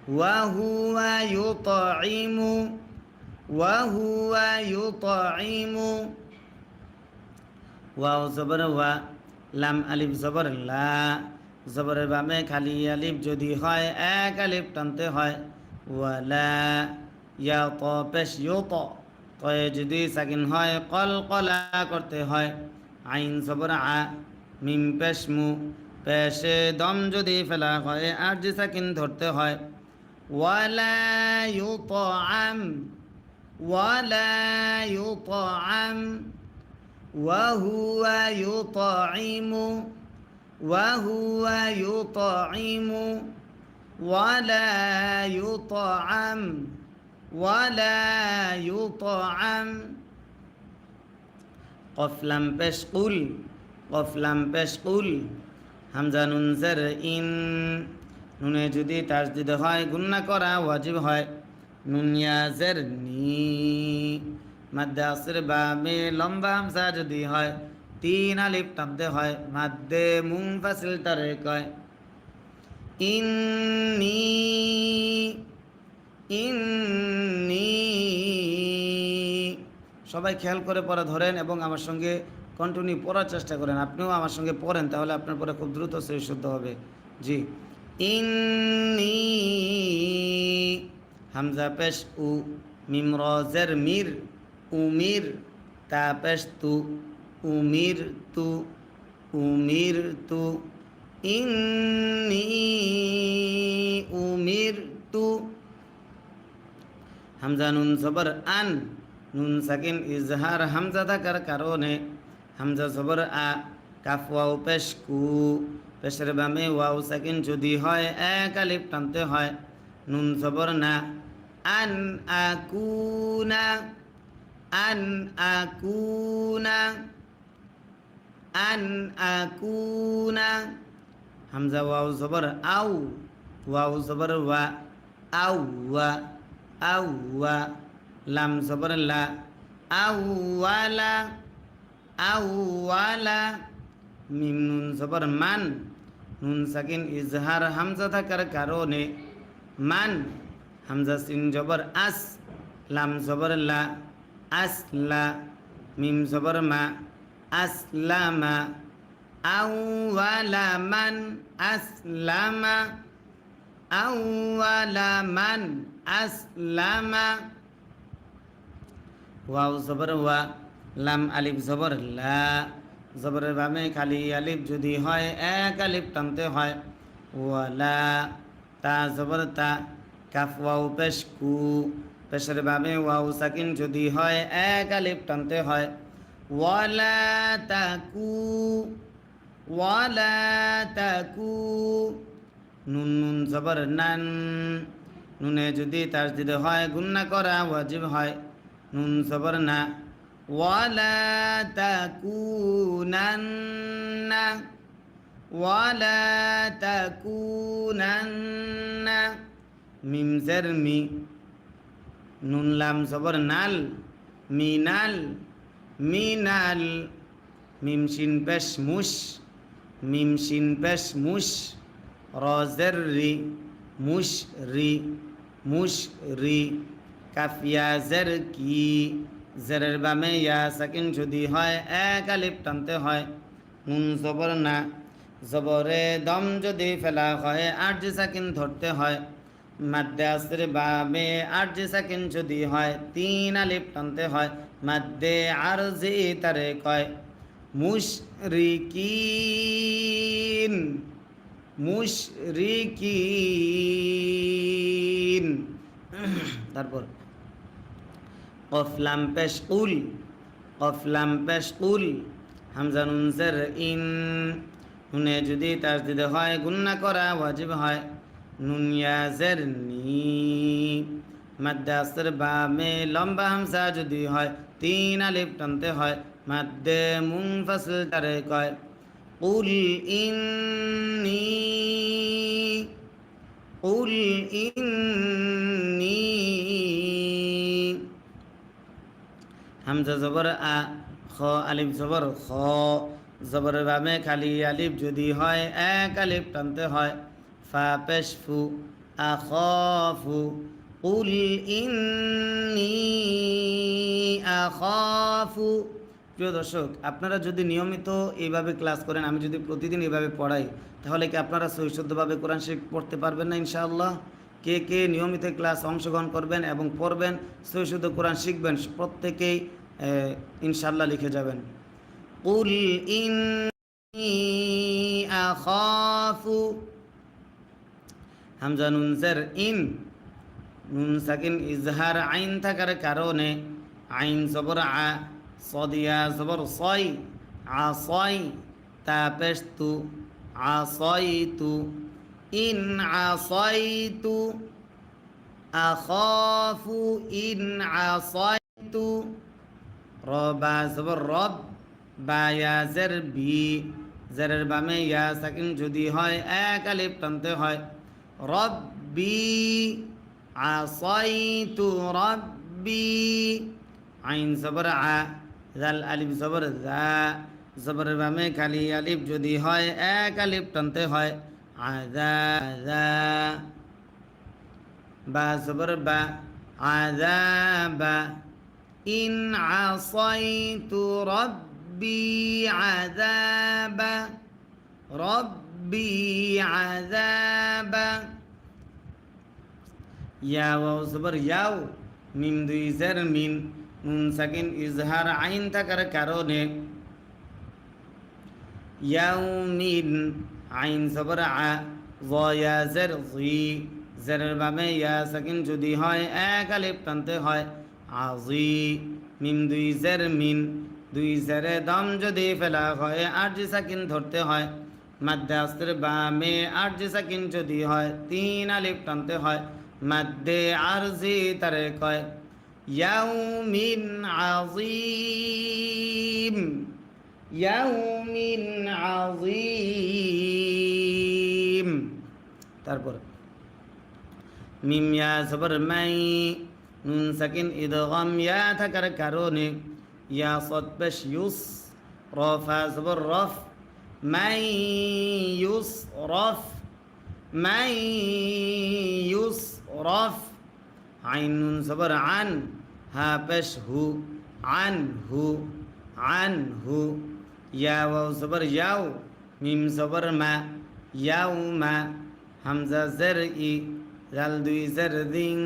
ওয়াহুয়া ইউতঈমু ওয়াহুয়া ইউতঈমু wow জবর ওয়া লাম আলিফ জবর লা জবরের বামে খালি আলিফ যদি হয় এক আলিফ টানতে হয় ওয়ালা ইয়া ত পেশ ইউত তয়ে যদি সাকিন হয় কল কলা করতে হয় আইন জবর আ মিম পেশ মু পেশে দম যদি ফেলা হয় আর যে সাকিন ধরতে হয় ওয়ালা ইউতআম ওয়ালা ইউতআম وهو يطعم وهو يطعم ولا يطعم ولا يطعم قف لم পেশ কুল قف لم পেশ কুল হামজা নুন জের ইন নুনে যদি তাসদিদ হয় গুন্না করা ওয়াজিব হয় নুন ইয়া জের নি মাদ্দে আসর বামে লম্বা হামজা যদি হয় তিন আলিফ টানতে হয় মাদ্দে মুনফাসিল তারে কয় ইন্নী ইন্নী সবাই খেয়াল করে পড়া ধরেন এবং আমার সঙ্গে কন্টিনিউ পড়ার চেষ্টা করেন আপনিও আমার সঙ্গে পড়েন তাহলে আপনার পরে খুব দ্রুত সহি শুদ্ধ হবে জি ইন্নী হামজা পেশ উ মিম র জের মির উমির তা পেশ তু উমির তু ইন্নী উমির তু হামজা নুন জবর আন নুন সাকিন ইজহার হামজা থাকার কারণে হামজা জবর আ কাফ ওয়াও পেশ কু পেশের বামে ওয়াও সাকিন যদি হয় এক আলিফ টানতে হয় নুন জবর না আন আকুনা আন আকুনা আন আকুনা হামজা ওয়াও জবর আউ ওয়াও জবর ওয়া আউ ওয়া আউ ওয়া লাম জবর লা আউওয়ালা আউওয়ালা মিম নুন জবর মান নুন সাকিন ইজহার হামজা থাকার কারণে মান হামজা সিন জবর আস লাম জবর লা আসলা মিম জবর মা আসলামা আউওয়ালা মান আসলামা আউওয়ালা মান আসলামা ওয়াও জবর ওয়া লাম আলিফ জবর লা জবরের বামে খালি আলিফ যদি হয় এক আলিফ টানতে হয় ওয়ালা তা জবর তা কাফ ওয়াও পেশ কু পেশের বামে ওয়াও সাকিন যদি হয় এক আলিফ টানতে হয় ওয়ালা তাকু ওয়ালা তাকু নুন নুন জবর নান নুনে যদি তাসদিদ হয় গুন্না করা ওয়াজিব হয় নুন জবর না ওয়ালা তাকুনান্না ওয়ালা তাকুনান্না মিম জের মি নুন লাম জবর নাল মিনাল মিনাল মিম শিন পেশ মুশ মিম শিন পেশ মুশ র জের রি মুশ রি মুশ রি কাফিয়া জের কি জেরের বামে ইয়া সাকিন যদি হয় এক আলিফ টানতে হয় নুন জবর না জবরে দম যদি ফেলা হয় আর যে সাকিন ধরতে হয় মাদ্দে আসর বামে আর যে সাকিন যদি হয় তিন আলিফ টানতে হয় মাদ্দে আরজি তারে কয় মুশরিকিন মুশরিকিন তারপর কফ লাম পেশ উল কফ লাম পেশ উল হামজা নুন জের ইন নুনে যদি তাসদিদ হয় গুন্না করা ওয়াজিব হয় নুন ইয়া জের নি মাদ্দে আসর বামে লম্বা হামজা যদি হয় তিন আলিফ টানতে হয় মাদ্দে মুনফাসিল তারে কয় কুল ইন্নী কুল ইন্নী হামজা জবর আ খ আলিফ জবর খ জবরের বামে খালি আলিফ যদি হয় এক আলিফ টানতে হয় ফা পেশ ফু আখাফু কুল ইন্নী আখাফু। প্রিয় দর্শক, আপনারা যদি নিয়মিত এইভাবে ক্লাস করেন, আমি যদি প্রতিদিন এইভাবে পড়াই, তাহলে কি আপনারা সহিশুদ্ধভাবে কোরআন শরীফ পড়তে পারবেন না ইনশাআল্লাহ? কে কে নিয়মিত ক্লাস অংশগ্রহণ করবেন এবং পড়বেন, সহিশুদ্ধ কোরআন শিখবেন, প্রত্যেকেই ইনশাআল্লাহ লিখে যাবেন। কুল ইন্নী আখাফু, হামজা নুন জের ইন, নুন সাকিন ইজহার আইন থাকার কারণে আইন জবর আ, সদিয়া জবর সয়, আসয়, তা পেশ তু, আসয়তু, ইন আসয়তু, আখাফু ইন আসয়তু। রবা জবর রব, বা ইয়া জের বি, জেরের বামে ইয়া সাকিন যদি হয় এক আলিফ টানতে হয়। রব্বি আসাইতু রব্বি, আইন জবর আ, জাল আলিফ জবর জা, জবরের বামে খালি আলিফ যদি হয় এক আলিফ টানতে হয়। আযা আযা, বা জবর বা, আযাবা, ইন আসাইতু রব্বি আযাবা, রব্বি আযাবা। ইয়া ওয়াও জবর ইয়াও, মিম দুই জের মিন, নুন সাকিন ইজহার আইন থাকার কারণে ইয়াউমিন, আইন জবর আ, জয়া জের জি, জেরের বামে ইয়া সাকিন যদি হয় এক আলিফ টানতে হয়। আজি, মিম দুই জের মিন, দুই জেরে দম যদি ফেলা হয় আরজি সাকিন ধরতে হয়। মাদ্দে আসরের বামে আরজি সাকিন যদি হয় তিন আলিফ টানতে হয়। মাদ্দে আরজি তারে কয়। ইয়াউমিন আজিম, ইয়াউমিন আজিম। তারপর মিম ইয়া জবর মাই, নুন সাকিন ইদগাম ইয়া থাকার কারণে ইয়া সদ পেশ ইউস, রফা জবর রফ, মাই ইউস রফ, মাই ইউস রফ। আইন নুন জবর আন, হা পেশ হু, আন হু, আন হু। ইয়া ওয়াও জবর ইয়াও, মিম জবর মা, ইয়াও মা, হামজা জের ই, জাল দুই জের দিং,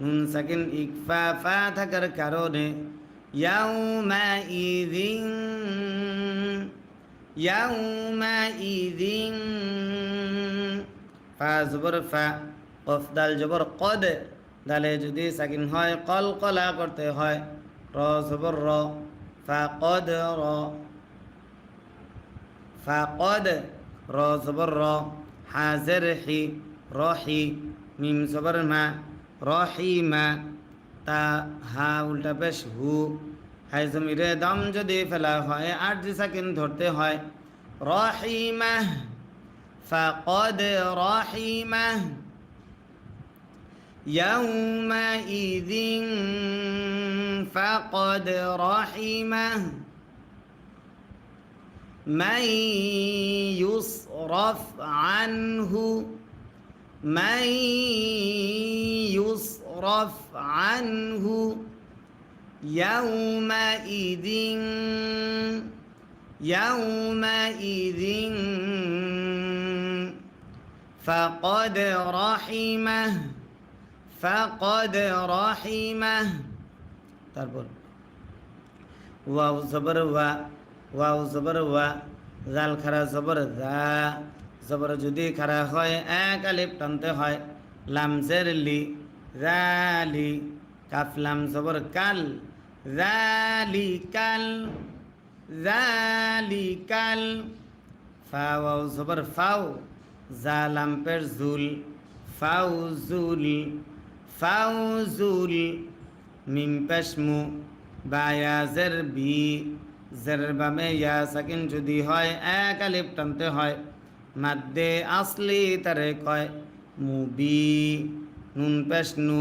নুন সাকিন ইকফা ফা থাকার কারণে ইয়াউমা ইযিন, ইয়াউমা ইযিন। ফা জবর ফা, কফ দাল জবর কদ, দালে যদি সাকিন হয় কলকলা করতে হয়। র জবর র, ফাকদ র, ফাকদ, র জবর র, হাজের হি, রহি, মিম জবর মা, রহিমা, তা হা উল্টা পেশ হু, হাই জমিরে দম যদি ফেলা হয় আরজি সাকিন ধরতে হয়। রহিমা, ফাকদ রহিমা। ইয়াউমাইযিন ফাকদ রহিমা, মান ইউসরাফ আনহু, মান ইউসরাফ আনহু। ইয়াউমাইযিন, ইয়াউমাইযিন ফাকদ রহিমাহ, ফাকদ রহিমাহ। তারপর ওয়াও জবর ওয়া, ওয়াও জবর ওয়া, জাল খারা জবর জা, জবর যদি খারা হয় এক আলিফ টানতে হয়। লাম জের লি, জালি, কাফ লাম জবর কাল, জালিকাল, জালিকাল। ফা ওয়াও জবর ফাও, জালাম পের জুল, ফাউজুল, ফাউজুল। মিম পেশ মু, বায়া জের বি, জের বামে ইয়া সাকিন যদি হয় এক আলিফ টানতে হয়। মাদ্দে আসলি তারে কয় মুবি, নুন পেশ নু,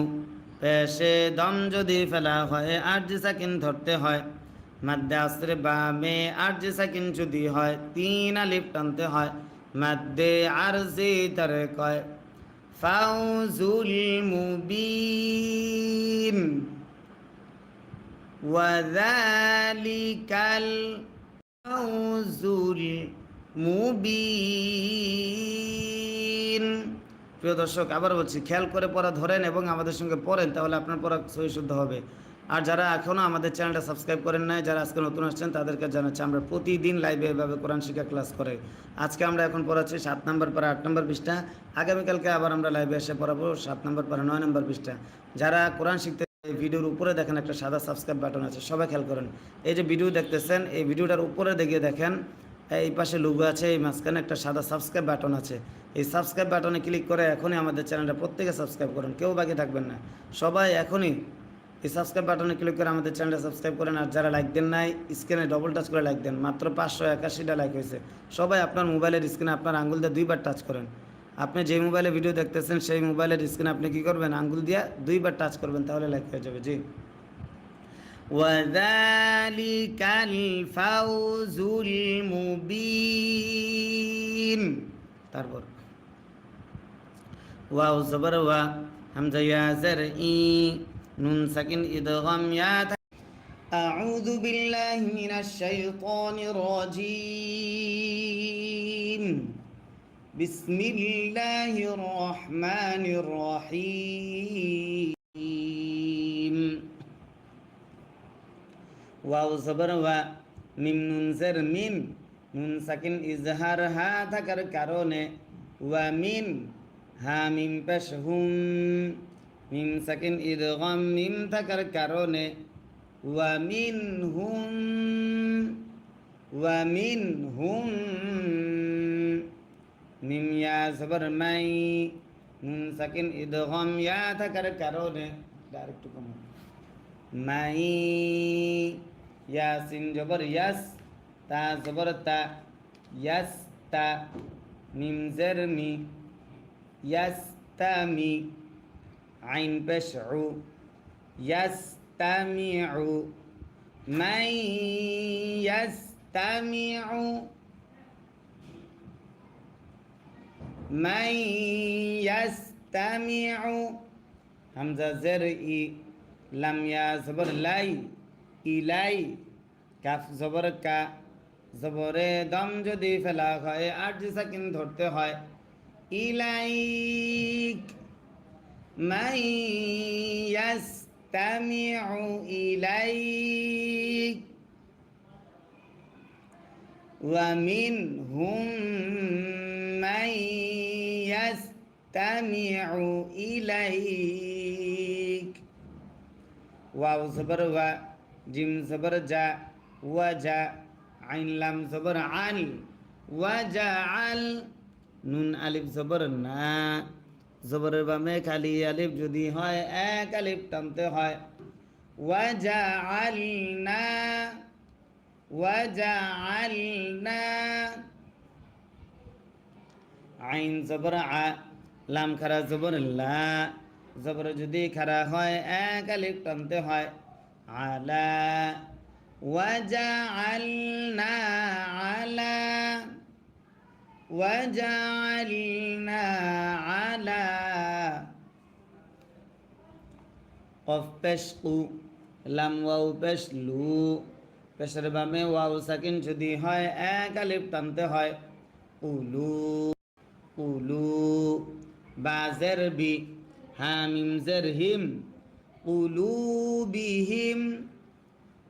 পেশে দম যদি ফেলা হয় আরজি সাকিন ধরতে হয়। মাদ্দে আসরে বামে আরজি সাকিন যদি হয় তিন আলিফ টানতে হয়। মাদ্দে আরজি তারে কয় ফাউজুল মুবিন ওয়াযালিকাল ফাউজুল মুবিন। প্রিয় দর্শক, আবার বলছি, খেয়াল করে পড়া ধরেন এবং আমাদের সঙ্গে পড়েন, তাহলে আপনার পড়া সহি শুদ্ধ হবে। আর যারা এখনও আমাদের চ্যানেলটা সাবস্ক্রাইব করেন নাই, যারা আজকে নতুন আসছেন, তাদেরকে জানাচ্ছি আমরা প্রতিদিন লাইভে এভাবে কোরআন শিক্ষা ক্লাস করে। আজকে আমরা এখন পড়াচ্ছি 7 নম্বর পারা 8 নম্বর পৃষ্ঠা। আগামীকালকে আবার আমরা লাইভে এসে পড়াবো 7 নম্বর পারা 9 নম্বর পৃষ্ঠা। যারা কোরআন শিখতে ভিডিওর উপরে দেখেন একটা সাদা সাবস্ক্রাইব বাটন আছে, সবাই খেয়াল করেন। এই যে ভিডিও দেখতেছেন, এই ভিডিওটার উপরে দেখিয়ে দেখেন এই পাশে লোগো আছে, এই মাঝখানে একটা সাদা সাবস্ক্রাইব বাটন আছে। এই সাবস্ক্রাইব বাটনে ক্লিক করে এখনই আমাদের চ্যানেলটা প্রত্যেকে সাবস্ক্রাইব করেন, কেউ বাকি থাকবেন না। সবাই এখনই এই সাবস্ক্রাইব বাটনে ক্লিক করে আমাদের চ্যানেলটা সাবস্ক্রাইব করেন। আর যারা লাইক দেন নাই, স্ক্রিনে ডবল টাচ করে লাইক দেন। মাত্র 581টা লাইক হয়েছে। সবাই আপনার মোবাইলের স্ক্রিনে আপনার আঙ্গুল দিয়ে 2বার টাচ করেন। আপনি যে মোবাইলে ভিডিও দেখতেছেন সেই মোবাইলের স্ক্রিনে আপনি কী করবেন, আঙ্গুল দিয়ে 2বার টাচ করবেন, তাহলে লাইক হয়ে যাবে। জি, ওয়াযালিকাল ফাউজুল মুবিন। তারপর ওয়াও জবর ওয়া, হামজা ইয়া জার ই, নুন সাকিন ইদগাম ইয়া। আউযু বিল্লাহি মিনাশ শাইতানির রাজীম। বিসমিল্লাহির রহমানির রহিম। ওয়াও জবর ওয়া, মিম নুন জের মিন, নুন সাকিন ইজহার হা থাকার কারণে ওয়া মিন, হা মিম পেশ হুম, মিম সাকিন ইদগাম মিম থাকার কারণে ওয়া মিন হুম, ওয়া মিন হুম। মিম ইয়া জবর মাই, নুন সাকিন ইদগাম ইয়া থাকার কারণে ডাইরেক্ট কম মাই, ইয়াসিন জবর ইয়াস, তা জবর তা, ইয়াস তা, মিম জের মি, ইয়াস্তামি, আইন পেশ উ, ইয়াস্তামিউ, মান ইয়াস্তামিউ, মান ইয়াস্তামিউ। হামজা জের ই, লাম ইয়া জবর লাই, ইলাই, কাফ জবর কা, জবরে দম যদি ফেলা হয় আর যে সাকিন ধরতে হয়, ইলাইক, মান ইয়াস্তামিউ ইলাইক, ওয়া মিনহুম মান ইয়াস্তামিউ ইলাইক। ওয়াও জবর ওয়া, জিম জবর জা, ওয়া জা, আইন লাম জবর আল, ওয়া জা আল, নুন আলিফ জবর না, জবরের বামে খালি আলিফ যদি হয় এক আলিফ টানতে হয়, ওয়া জা আল না, ওয়া জা আল না। আইন জবর আ, লাম খারা জবর লা, জবর যদি খারা হয় এক আলিফ টানতে হয়, আলা, ওয়াজআলনা আলা, ওয়াজআলনা আলা। কফ পেশ কু, লাম ওয়াও পেশ লু, পেশের বামে ওয়াও সাকিন যদি হয় এক আলিফ টানতে হয়, উলু, উলু। বা জের বি, হামিম জের হিম, কুলুবিহিম,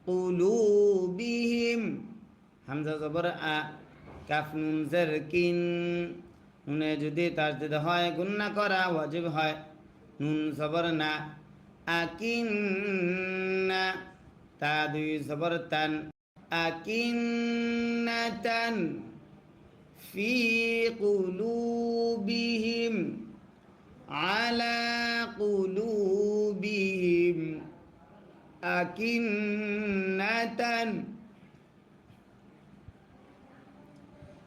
কুলুবিহিম। হামজা জবর আ, কাফ নুন জের কিন, নুনে যদি তাসদিদ হয় গুন্না করা ওয়াজিব হয়, নুন জবর না, আকিন না, তা দুই জবর তান, আকিন্নাতান, ফি কুলুবিহিম, আলা কুলুবিহিম, আকিন্নাতান।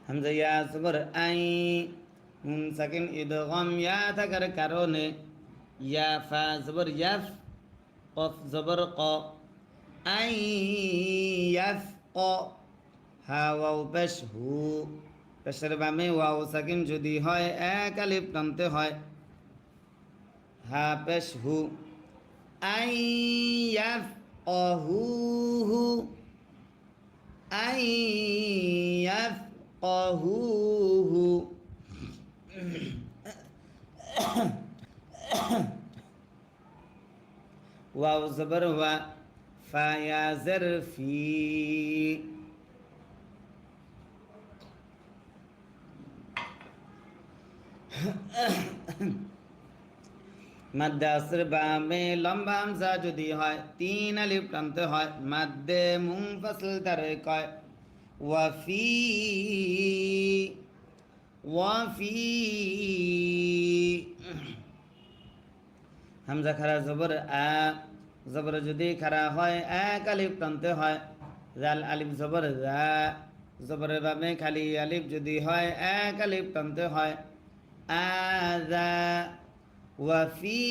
হামজা ইয়া জবর আই, নুন সাকিন ইদগাম ইয়া থাকার কারণে ইয়া, ফা জবর ইয়াফ, কফ জবর ক, আই ইয়াফ ক, হা ওয়াও পেশ হু, পেশের বামে ওয়াও সাকিন যদি হয় এক আলিফ টানতে হয়, হা পেশ হু আইয়াফ অহুহু আইয়াফ অহুহু ওয়াও জবর ওয়া ফায়া জের ফি মাদ্দে আসর বামে লম্বা হামজা যদি হয় তিন আলিফ টানতে হয় মাদ্দে মুনফাসিল তারে কয় ওয়াফি ওয়াফি হামজা খারা জবর আ জবর যদি খারা হয় এক আলিফ টানতে হয় জাল আলিফ জবর জা জবরের বামে খালি আলিফ যদি হয় এক আলিফ টানতে হয় আযা ওয়াফি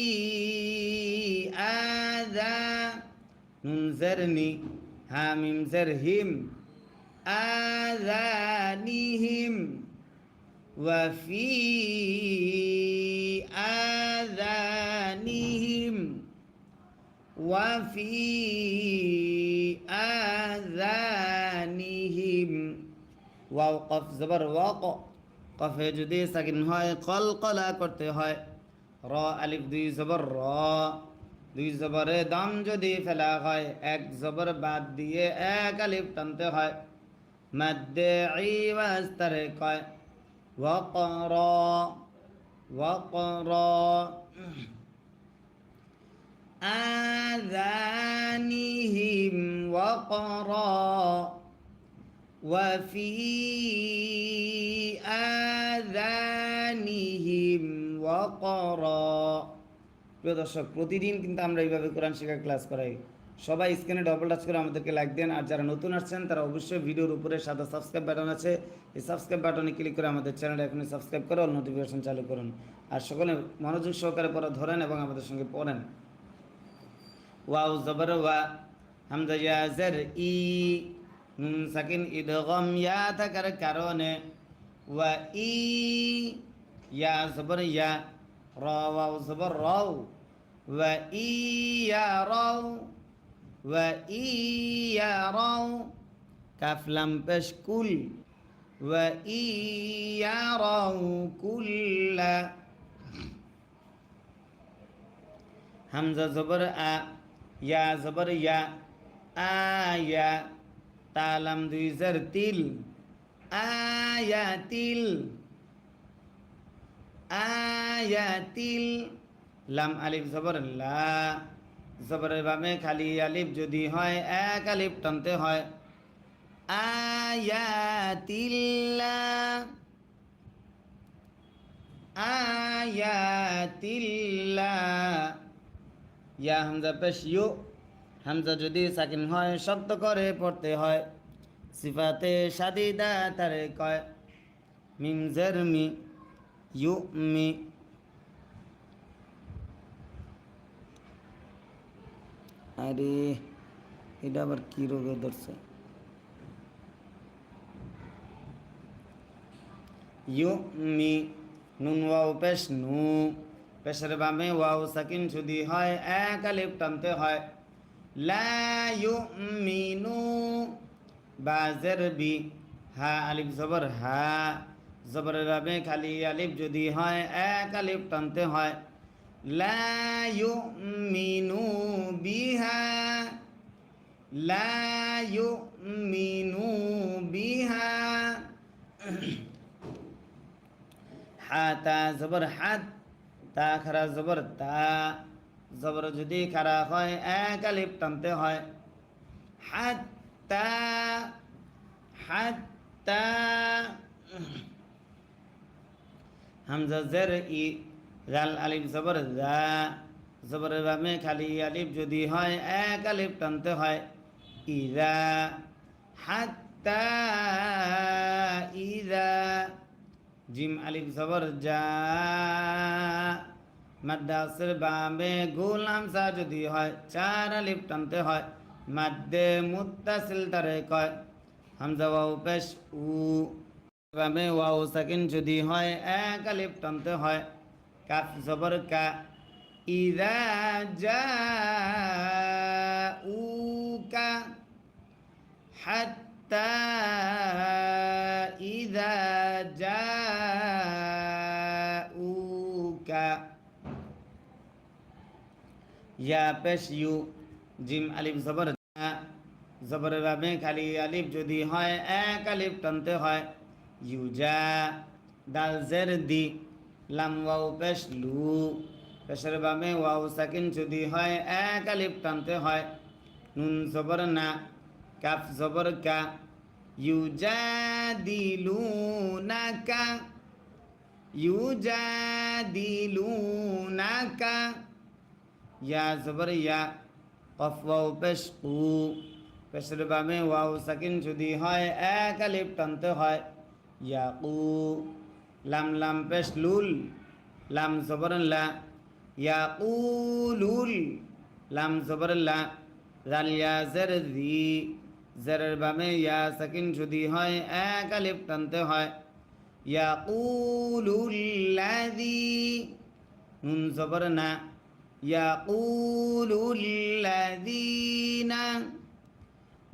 আযা নুন জারনি হা মিম জারহিম আযানিহিম وفي آذانهم وفي آذانهم ওয়াও কফ জবর ওয়াক কফে যদি সাকিন হয় কলকলা করতে হয় র আলিফ দুই জবর র দুই জবরে দাম যদি ফেলা হয় এক জবর বাদ দিয়ে এক আলিফ টানতে হয় মাদ্দে ইওয়াজ তারে কয় وقرا وقرا آذانهم وقرا وفي آذانهم وقرا প্রিয় দর্শক প্রতিদিন কিন্তু আমরা এইভাবে কোরআন শেখার ক্লাস করাই সবাই স্ক্রিনে ডবল টাচ করে আমাদেরকে লাইক দেন আর যারা নতুন আসছেন তারা অবশ্যই ভিডিওর উপরে সাদা সাবস্ক্রাইব বাটন আছে এই সাবস্ক্রাইব বাটনে ক্লিক করে আমাদের চ্যানেলটা এখনই সাবস্ক্রাইব করে অল নোটিফিকেশন চালু করুন আর সকলে মনোযোগ সহকারে পড়া ধরেন এবং আমাদের সঙ্গে পড়েন ওয়াও জবর ওয়া হামজা ইয়া জার ই নুন সাকিন ইদগাম ইয়া থাকার কারণে ওয়া ই ইয়া জবর ইয়া রা ওয়াও জবর রাও ওয়া ই ইয়া রাও وإيروا كاف لام بش كل وإيروا كل همزة زبر أ يا زبر يا آية تالم دوي زر تل آياتل آياتل لام ألف زبر لا জবরের বামে খালি আলিফ যদি হয় এক আলিফ টানতে হয় আয়াতিল্লাহ আয়াতিল্লাহ ইয়া হামজা পেশ ইউ হামজা যদি সাকিন হয় শব্দ করে পড়তে হয় সিফাতে শাদিদা তারে কয় মিম জারমি ইউমি আরে এটা আবার কি রোগে ধরছে ইউমি নুন ওয়াও পেশ নু পেশের বামে ওয়াও সাকিন যদি হয় এক আলিফ টানতে হয় লা ইউমিনু বা জের বি হা আলিফ জবর হা জবরের বামে খালি আলিফ যদি হয় এক আলিফ টানতে হয় لا يؤمن بها لا يؤمن بها حتى زبر حد تا خرا زبر تا زبر যদি খারা হয় এক আলিফ টানতে হয় حتى حتى হামজা জের ই জাল আলিফ জবর জা জবরের বামে খালি আলিফ যদি হয় এক আলিফ টানতে হয় ইজা হাত্তা ইজা জিম আলিফ জবর জা মাদ্দে আসর বামে গোল হামজা যদি হয় চার আলিফ টানতে হয় মাদ্দে মুত্তাসিল তারে কয় হামজা ওয়াও পেশ উ বামে ওয়াও সাকিন যদি হয় এক আলিফ টানতে হয় কাফ জবর কা ইযা জাউকা হাত্তা ইযা জাউকা ইয়া পেশ ইউ জিম আলিফ জবর জবরের ভাবে খালি আলিফ যদি হয় এক আলিফ টানতে হয় ইউজা দাল জের দি লাম ওয়াও পেশ লু পেশের ভাবে ওয়াও সাকিন যদি হয় এক আলিফ টানতে হয় নুন জবর না কাফ জবর কা ইউজাদিলুনাকা ইউজাদিলুনাকা ইয়া জবর ইয়া কফ ওয়াও পেশ কু পেশের বামে ওয়াও সাকিন যদি হয় এক আলিফ টানতে হয় ইয়াকু লাম লাম পেশ লুল লাম জবর লা ইয়াকুলুল লাম জবর লা জাল ইয়া জের জি জেরের বামে ইয়া সাকিন যদি হয় এক আলিফ টানতে হয় ইয়াকুলুল্লাযী নুন জবর না ইয়াকুলুল্লাযীনা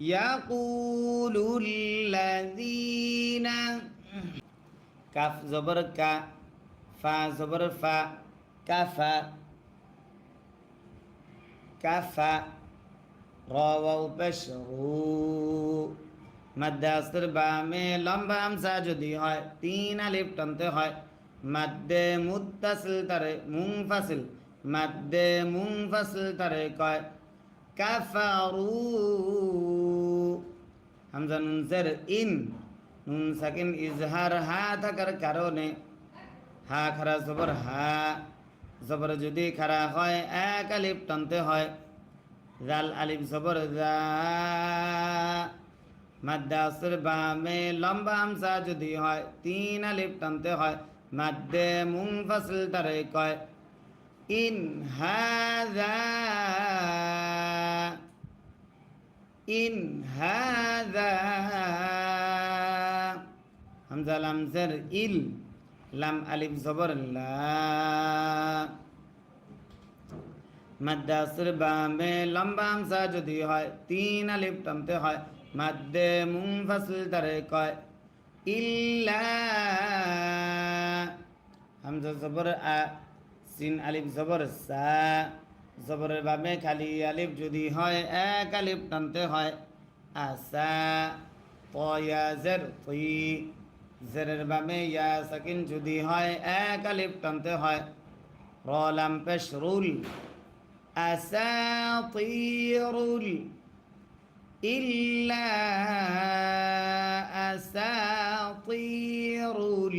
ইয়াকুলুল্লাযীনা কাফ জবর কা ফা জবর ফা কাফা কাফা র ওয়াও পেশ রু মাদ্দে আসর বামে লম্বা হামজা যদি হয় তিন আলিফ টানতে হয় মাদ্দে মুত্তাসিল তারে মুনফাসিল মাদ্দে মুনফাসিল তারে কয় কাফারু হামজা নুন জের ইন নুন সাকিন ইজহার হা থাকার কারণে হা খারা জবর হা জবর যদি খারা হয় এক আলিফ টানতে হয় জাল আলিফ জবর জা মাদ্দে আসর বামে লম্বা হামজা যদি হয় তিন আলিফ টানতে হয় মাদ্দে মুনফাসিল তারে কয় ইন হাযা হামজা লাম জের ইল লাম আলিফ জবর লা মাদ্দে আসর বামে লম্বা হামজা যদি হয় তিন আলিফ টানতে হয় মাদ্দে মুনফাসিল তারে কয় ইল্লা হামজা জবর আ সিন আলিফ জবর সা জবরের ভাবে খালি আলিফ যদি হয় এক আলিফ টানতে হয় আসা তয়া জের তুই জেরের ভাবে ইয়া সাকিন যদি হয় এক আলিফ টানতে হয় র লাম পেশ রুল আসাতিরুল ইল্লা আসাতিরুল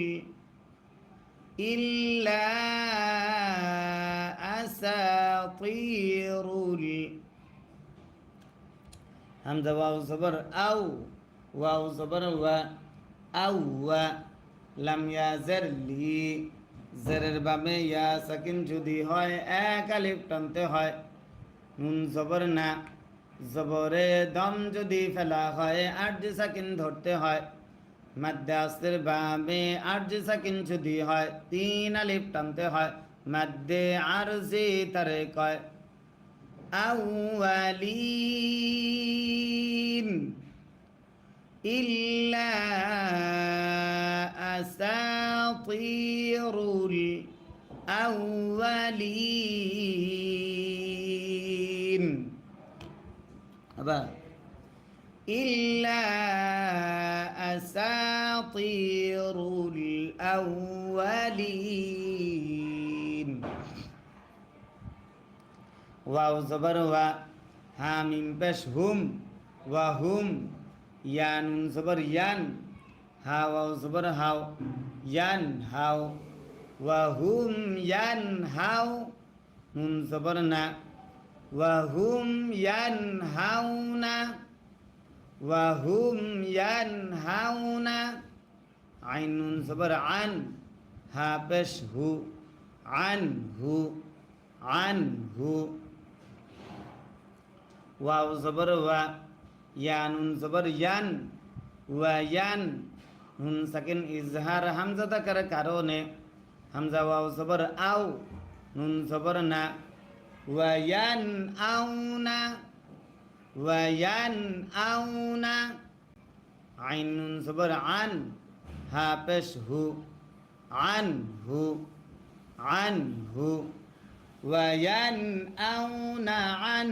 ইল্লা আসাতিরুল হামজা ওয়াও জবর আও ওয়াও জবর ওয়া আও ওয়া লাম ইয়া জের লি জেরের বামে ইয়া সাকিন যদি হয় এক আলিফ টানতে হয় নুন জবর না জবরে দম যদি ফেলা হয় আট সাকিন ধরতে হয় মাদ্দে আসর বামে আট সাকিন যদি হয় তিন আলিফ টানতে হয় মাদ্দে আরজি তারে কয় আউয়ালিন ইল্লা আসাতিরুল আউয়ালিন আবার ইল্লা আসাতিরুল আউয়ালিন ওয়াও জবর ওয়া হা মিম পেশ হুম ওয়া হুম ইয়া নুন জবর ইয়ান হা ওয়াও জবর হাও ইয়ান হাও ওয়া হুম ইয়ান হাও নুন জবর না ওয়া হুম ইয়ান হাওনা ওয়া হুম ইয়ান হাওনা আইন নুন জবর আন হা পেশ হু আন হু আন হু ওয়াও জবর ওয়া ইয়া নুন জবর ইয়ান ওয়া ইয়ান নুন সাকিন ইজহার হামজা থাকার কারণে হামজা ওয়াও জবর আও নুন জবর না ওয়ায়ান আউনা ওয়ায়ান আউনা আইন নুন জবর আন হা পেশ হু আন হু আন হু ওয়ায়ান আউনা আন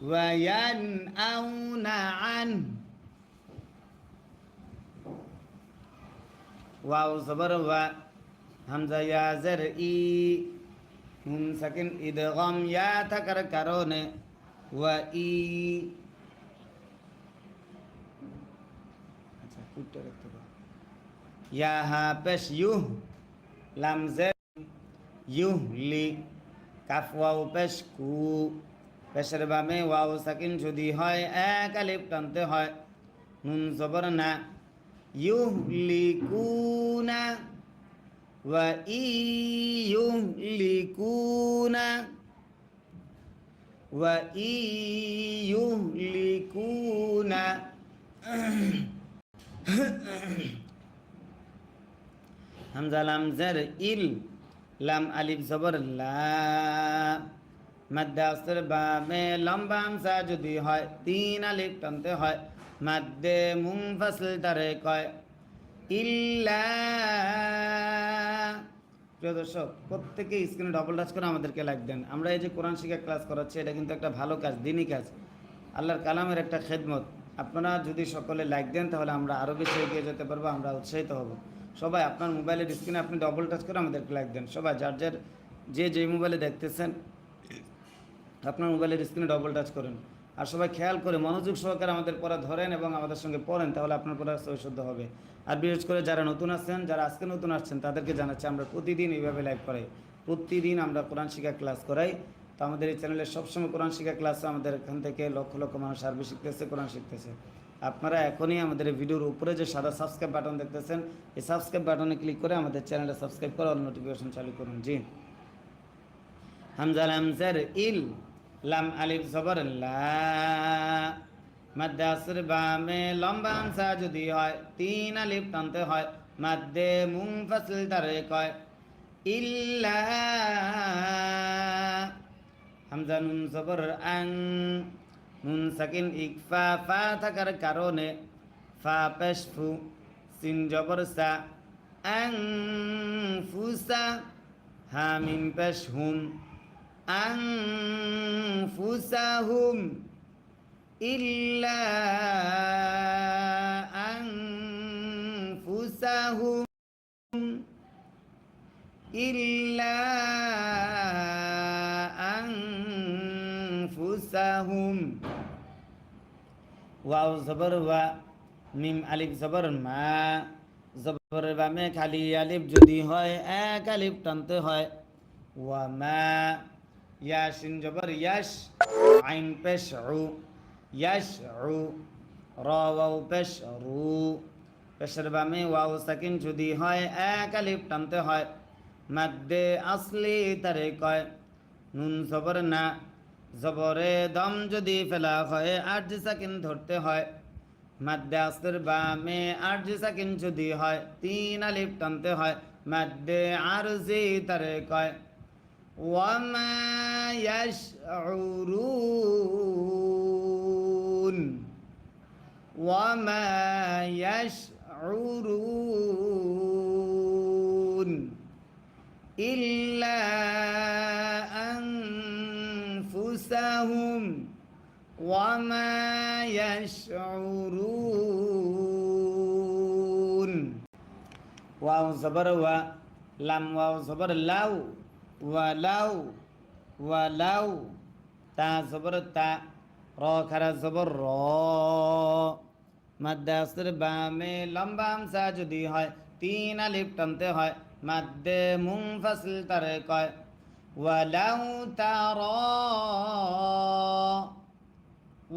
ওয়ায়ান আউনা আন ওয়াও জবর ওয়া হামজা ইয়া জের ই নুন সাকিন ইদগাম ইয়া থাকার কারণে ওয়া ই আচ্ছা কুটটা রাখতে পারো ইয়া হা পেশ ইউ লাম জের ইউ লি কাফ ওয়াও পেশ কু পেশের বামে ওয়াও সাকিন যদি হয় এক আলিফ টানতে হয় নুন জবর না ইউহলিকুনা ওয়া ইয়ুহলিকুনা ওয়া ইয়ুহলিকুনা হামজা লাম জের ইল লাম আলিফ জবর লা মাদ্দে আসর বামে লম্বা হামজা যদি হয় তিন আলিফ টানতে হয় মাদ্দে মুনফাসিল তারে কয় ইল্লা। প্রিয় দর্শক, প্রত্যেকে স্ক্রিনে ডবল টাচ করে আমাদেরকে লাইক দেন। আমরা এই যে কোরআন শিক্ষা ক্লাস করাচ্ছি, এটা কিন্তু একটা ভালো কাজ, দিনই কাজ, আল্লাহর কালামের একটা খেদমত। আপনারা যদি সকলে লাইক দেন তাহলে আমরা আরও বেশি এগিয়ে যেতে পারবো, আমরা উৎসাহিত হব। সবাই আপনার মোবাইলের স্ক্রিনে আপনি ডবল টাচ করে আমাদেরকে লাইক দেন। সবাই যার যার যে মোবাইলে দেখতেছেন আপনার মোবাইলের স্ক্রিনে ডবল টাচ করেন। আর সবাই খেয়াল করে মনোযোগ সহকারে আমাদের পড়া ধরেন এবং আমাদের সঙ্গে পড়েন, তাহলে আপনার পড়া সৈশুদ্ধ হবে। আর বিশেষ করে যারা নতুন আসছেন, যারা আজকে নতুন আসছেন, তাদেরকে জানাচ্ছি আমরা প্রতিদিন এইভাবে লাইভ করাই। প্রতিদিন আমরা কোরআন শিক্ষা ক্লাস করাই। তো আমাদের এই চ্যানেলে সবসময় কোরআন শিক্ষা ক্লাসে আমাদের এখান থেকে লক্ষ লক্ষ মানুষ আরবি শিখতেছে, কোরআন শিখতেছে। আপনারা এখনই আমাদের এই ভিডিওর উপরে যে সাদা সাবস্ক্রাইব বাটন দেখতেছেন, এই সাবস্ক্রাইব বাটনে ক্লিক করে আমাদের চ্যানেলে সাবস্ক্রাইব করে অল নোটিফিকেশন চালু করুন। জি হামজা লাম জের ইল লাম আলিফ জবর লা মাদ্দে আসর বামে লম্বা হামজা যদি হয় তিন আলিফ টানতে হয় মাদ্দে মুনফাসিল তারে কয় ইল্লা। হামজা নুন জবর আং নুন সাকিন ইকফা ফা থাকার কারণে ফা পেশ ফু সিন জবর সা আং ফুসা হা মিম পেশ হুম أنفسهم إلا أنفسهم إلا أنفسهم ওয়াও জবর ওয়া মিম আলিফ জবর মা জবর বামে খালি আলিফ যদি হয় এক আলিফ টানতে হয় ওয়া মা ইয়াসিন জবর ইয়াশ আইন পেশ উ ইয়াশ উ র ওয়াও পেশ রু পেশের বামে ওয়াও সাকিন যদি হয় এক আলিফ টানতে হয় মাদ্দে আসলি তারে কয় নুন জবর না জবরে দম যদি ফেলা হয় আরজি সাকিন ধরতে হয় মাদ্দে আসর বামে আরজি সাকিন যদি হয় তিন আলিফ টানতে হয় মাদ্দে আরজি তারে কয় ওয়ামা ইয়াশউরুন ওয়ামা ইয়াশউরুন ইল্লা আনফুসাহুম ওয়ামা ইয়াশউরুন। ওয়াও জবর ওয়া লাম ওয়াও জবর লাউ ওয়ালাউ ওয়ালাউ তা জবর তা র খারা জবর র মাদ্দে আসর বামে লম্বা হামজা যদি হয় তিন আলিফ টানতে হয় মাদ্দে মুনফাসিল তারে কয় ওয়ালাউ তারা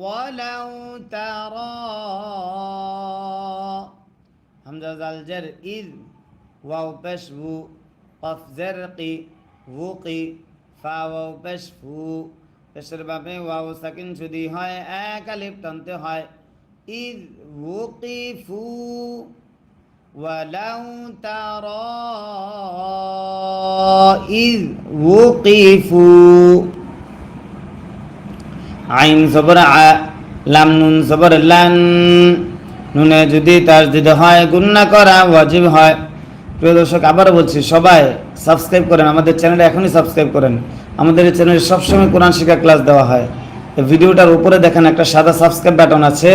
ওয়ালাউ তারা হামজা জাল জের ইজ ওয়াও পেশ উ কফ জের কি ওকি ফা ওয়াও পেশ ফু পেশের বামে ওয়াও সাকিন যদি হয় এক আলিফ টানতে হয় ইজ ওকিফু ওয়ালাউ তারা ইয ওয়াকিফু আইন জবর আ লাম নুন জবর লান নুনে যদি তাসদিদ হয় গুণনা করা ওয়াজিব হয়। প্রিয় দর্শক, আবার বলছি, সবাই সাবস্ক্রাইব করেন, আমাদের চ্যানেলে এখনই সাবস্ক্রাইব করেন। আমাদের এই চ্যানেলে সবসময় কোরআন শিক্ষা ক্লাস দেওয়া হয়। এই ভিডিওটার উপরে দেখেন একটা সাদা সাবস্ক্রাইব বাটন আছে,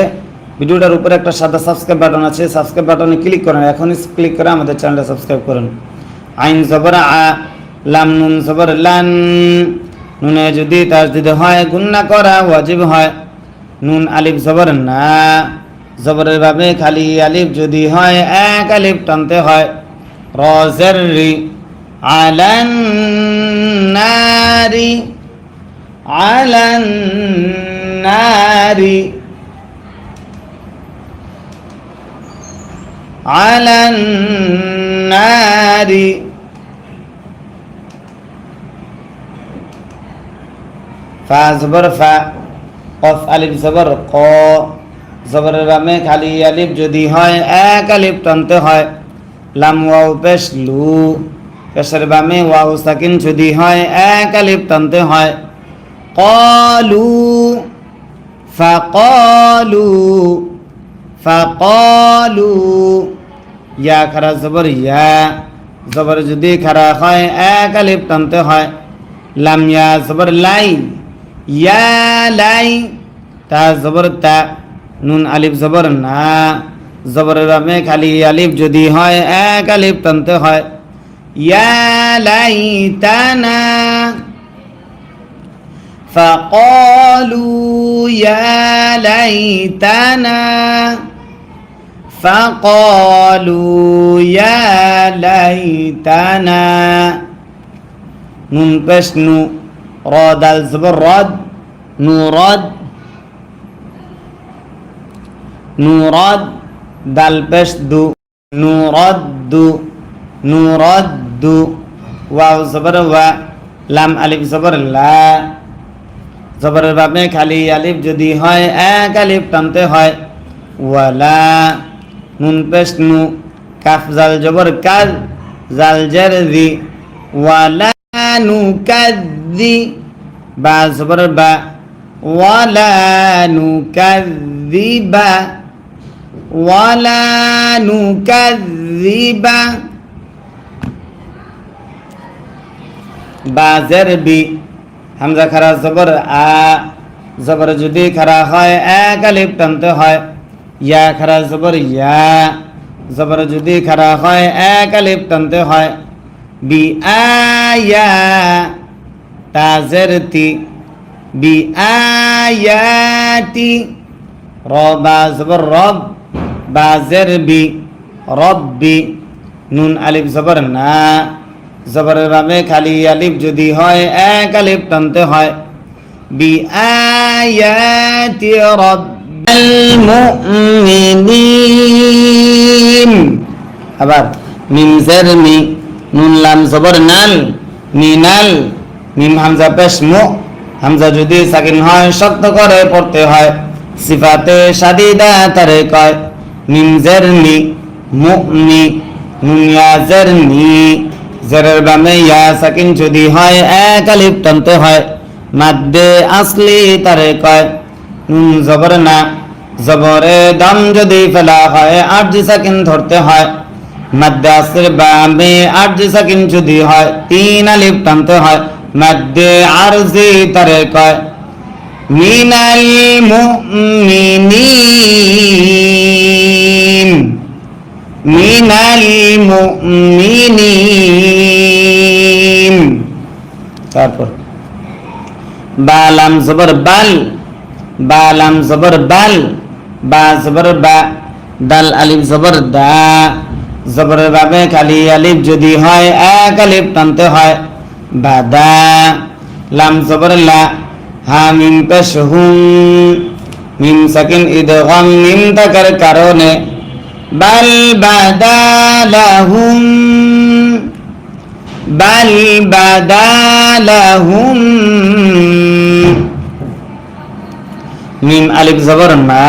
ভিডিওটার উপরে একটা সাদা সাবস্ক্রাইব বাটন আছে, সাবস্ক্রাইব বাটনে ক্লিক করেন, এখনই ক্লিক করে আমাদের চ্যানেলটা সাবস্ক্রাইব করেন। আইন জবর আ লাম নুন জবর লান নুনে যদি তাসদিদ হয় গুণনা করা ওয়াজিব হয়। নুন আলিফ জবর না জবরের ভাবে খালি আলিফ যদি হয় এক আলিফ টানতে হয়। র জের রি আলান নারি আলান নারি আলান নারি ফা জবর ফা কফ আলিফ জবর ক জবরের বামে খালি আলিফ যদি হয় এক আলিফ টানতে হয়। লাম ওয়াও পেশ লু পেশের বামে ওয়াও সাকিন যদি হয় এক আলিফ টানতে হয়। ক্বালু ফাক্বালু ফাক্বালু ইয়া খারা জবর ইয়া জবর যদি খারা হয় এক আলিফ টানতে হয়। লাম ইয়া জবর লাই ইয়া লাই তা জবর তা নুন আলিফ জবর না জবরের বামে খালি আলিফ যদি হয় এক আলিফ টানতে হয়। ইয়া লাইতানা ফাক্বালু ইয়া লাইতানা ফাক্বালু ইয়া লাইতানা নুন পেশ নু র দাল জবর রদ নুরদ নুরদ দাল পেশ দু নুরদ্দু নুরদ্দু ওয়াও জবর ওয়া লাম আলিফ জবর লা জবরের বামে খালি আলিফ যদি হয় এক আলিফ টানতে হয়। ওয়ালা নুন পেশ নু কাফ জাল জবর কাজ জাল জের দি ওয়ালা নু কাযযি বা জবর বা ওয়ালা নু কাযযিবা ওয়ালা নু কাযযিবা বা জের বি হামজা খারা জবর আ জবর যদি খারা হয় এক আলিফ টানতে হয়। ইয়া খারা জবর ইয়া জবর যদি খারা হয় এক আলিফ টানতে হয়। বি আয়া তা জের তি বি আয়াতি র বা জবর রব বা জের বি রব্বি নুন আলিফ জবর না জবরের বামে খালি আলিফ যদি হয় এক আলিফ টানতে হয়। বি আয়াতি রাব্বিল মুমিনিন আবার মিম জের মি নুন লাম জবর নাল মিনাল মিম হামজা পেশ মু হামজা যদি সাকিন হয় শক্ত করে পড়তে হয়। সিফাতে শাদিদা তারে কয়। মিম জের মি মুমি নুন ইয়া জের নি জেরের বামে ইয়া সাকিন যদি হয় এক আলিফ টানতে হয়। মাদ্দে আসলি তারে কয়। নুন জবর না জবরে দম যদি ফেলা হয় আরজি সাকিন ধরতে হয়। মাদ্দে আসলির বামে আরজি সাকিন যদি হয় তিন আলিফ টানতে হয়। মাদ্দে আরজি তারে কয়। মিনাল মুমিনিন মিনাল মুমিনিন তারপর বা লাম জবর বাল বা লাম জবর বাল বা জবর বা দাল আলিফ জবর দা জবরের বাবে খালি আলিফ যদি হয় এক আলিফ টানতে হয়। বাদা লাম জবর লা হা মিম পেশ হুম মিম সাকিন ইদগাম মিম থাকার কারণে বাল বাদালাহুম বাল বাদালাহুম মিম আলিফ জবর মা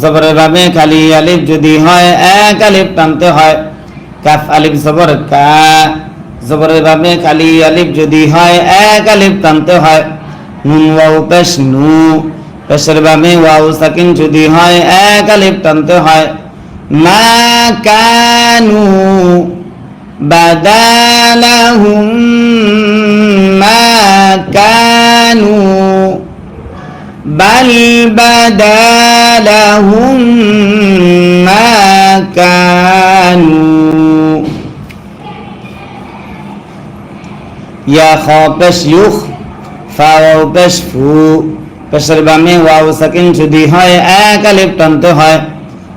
জবরের বামে খালি আলিফ যদি হয় এক আলিফ টানতে হয়। কাফ আলিফ জবর কা, জবরের বামে খালি আলিফ যদি হয় এক আলিফ টানতে হয়। নুন ওয়াও পেশ নু, পেশের বামে ওয়াও সাকিন যদি হয় এক আলিফ টানতে হয়। মা কানু বাদালাহুম মা কানু বাল বাদালাহুম মা কানু। ইয়া খ পেশ ইউখ, ফা ওয়াও পেশ ফু, পেশের বামে ওয়াও সাকিন যদি হয় এক আলিফ টানতে হয়।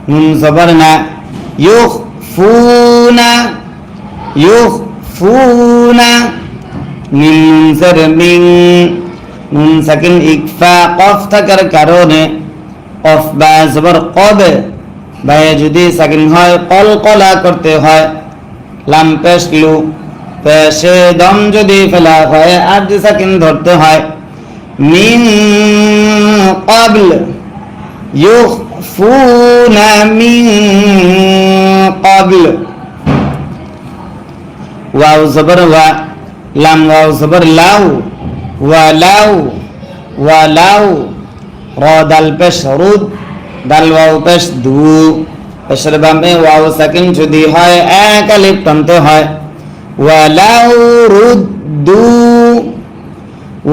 নুন জবর না, ইউখ ফুনা, ইউখ ফুনা। মিন জের মিন, নুন সাকিন ইকফা কফ থাকার কারণে কফ বা জবর কব, বায়ে যদি সাকিন হয় কলকলা করতে হয়। লাম পেশ লু, পেশে দম যদি ফেলা হয় আর যে সাকিন ধরতে হয়। মিন ক্বাবল, ইউখফুনা মিন ক্বাবল। ওয়াও জবর ওয়া, লাম ওয়াও জবর লাউ, ওয়ালাউ, ওয়ালাউ। র দাল পেশ রুদ, দাল ওয়াও পেশ দু, পেশের বামে ওয়াও সাকিন যদি হয় এক আলিফ টানতে হয়। ওয়ালাউ রুদ্দু,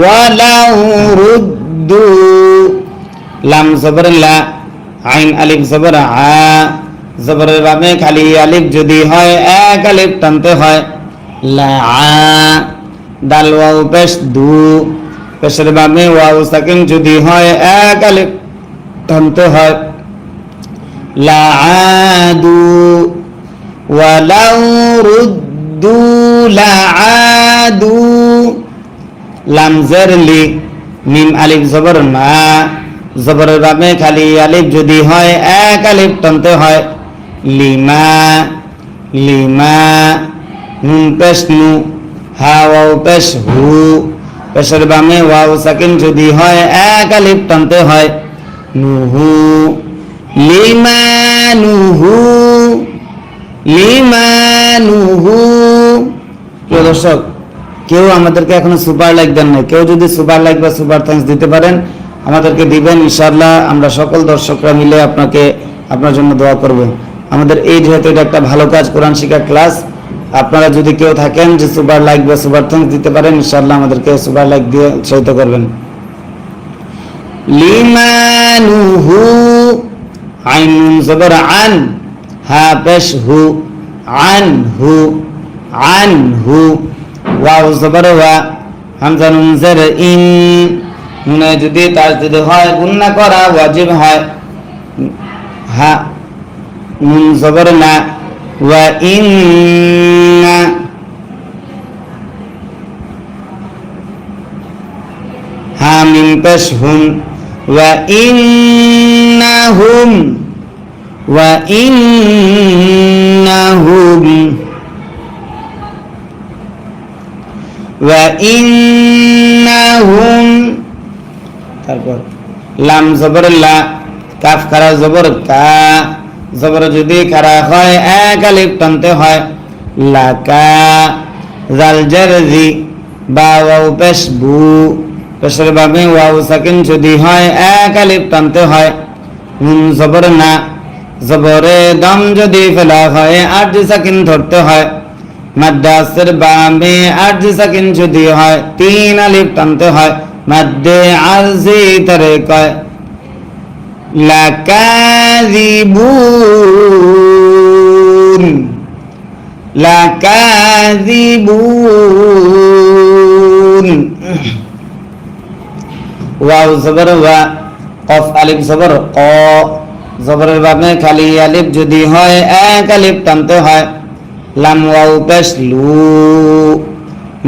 ওয়ালাউ রুদ্দু। লাম জবর লা, আইন আলিফ জবর আ, জবরের বামে খালি আলিফ যদি হয় এক আলিফ টানতে হয়। লা আ, দাল ওয়াও পেশ দু, পেশের বামে ওয়াও সাকিন যদি হয় এক আলিফ টানতে হয়। লা আদু, ওয়ালাউ রুদ্দু লা আদু। লাম জের লি, মিম আলিফ জবর মা, জবরের বামে খালি আলিফ যদি হয় এক আলিফ টানতে হয়। Lima, lima. নুন পেশ নু, হা ওয়াও পেশ হু, পেশের বামে ওয়াও সাকিন যদি হয় এক আলিফ টানতে হয়। নুহু, লিমা নুহু, লিমা নুহু। প্রিয় দর্শক, কেউ আমাদেরকে এখনো সুপার লাইক দেন নাই, কেউ যদি সুপার লাইক বা সুপার থ্যাঙ্কস দিতে পারেন আমাদেরকে দিবেন, ইনশাআল্লাহ আমরা সকল দর্শকরা মিলে আপনার জন্য দোয়া করব। আমাদের এই যেহেতু এটা একটা ভালো কাজ, কোরআন শিক্ষা ক্লাস, আপনারা যদি কেউ থাকেন যে সুপার লাইক বা সুপার থ্যাঙ্কস দিতে পারেন ইনশাআল্লাহ আমাদেরকে সুপার লাইক দিয়ে উৎসাহিত করবেন। লিমানুহু, আইন নুন জবর আন, হা পেশ হু, আনহু, আনহু। ওয়াও জবর ওয়া, হামজা নুন জের ইন, নুনে যদি তাসদীদ হয় গুন্না করা ওয়াজিব হয়। হা নুন জবর না, ওয়া ইন্না, হা মিম পেশ হুম, ওয়া ইন্নাহুম, ওয়া ইন্নাহুম, ওয়া ইন্নাহুম। তারপর লাম জবর লা, কাফ খারা জবর কা, জবর যদি খারা হয় এক আলিফ টানতে হয়। লাকা, জাল জের জি, বা ওয়াও পেশ বু, পেশের বামে ওয়াও সাকিন যদি হয় এক আলিফ টানতে হয়। নুন জবর না, জবরে দম যদি ফেলা হয় আর যে সাকিন ধরতে হয়। মাদ্দাসের বামে আর যে সাকিন যদি হয় তিন আলিফ টানতে হয়। মাদ্দে আরজি তারে কয়। লাকাযিবুন, লাকাযিবুন। ওয়াও জবর ওয়া, কফ আলিফ জবর ক, জবরের বামে খালি আলিফ যদি হয় এক আলিফ টানতে হয়। লাম ওয়াও পেশ লু,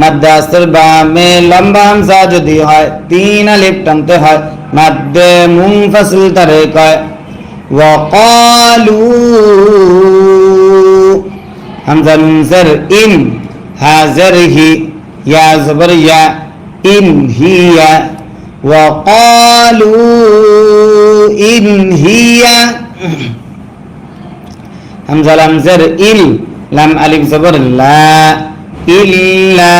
মাদ্দাসের বামে লম্বা হামজা যদি হয় তিন আলিফ টানতে হয়। মাদ্দে মুনফাসিল তারে কয়। ওয়া ক্বালু, হামজা নুন জের ইন, হা জের হি, ইয়া জবর ইয়া, ইন হিয়া। وقالوا إن هي همزة لام زر إل لام ألف زبر لا إلا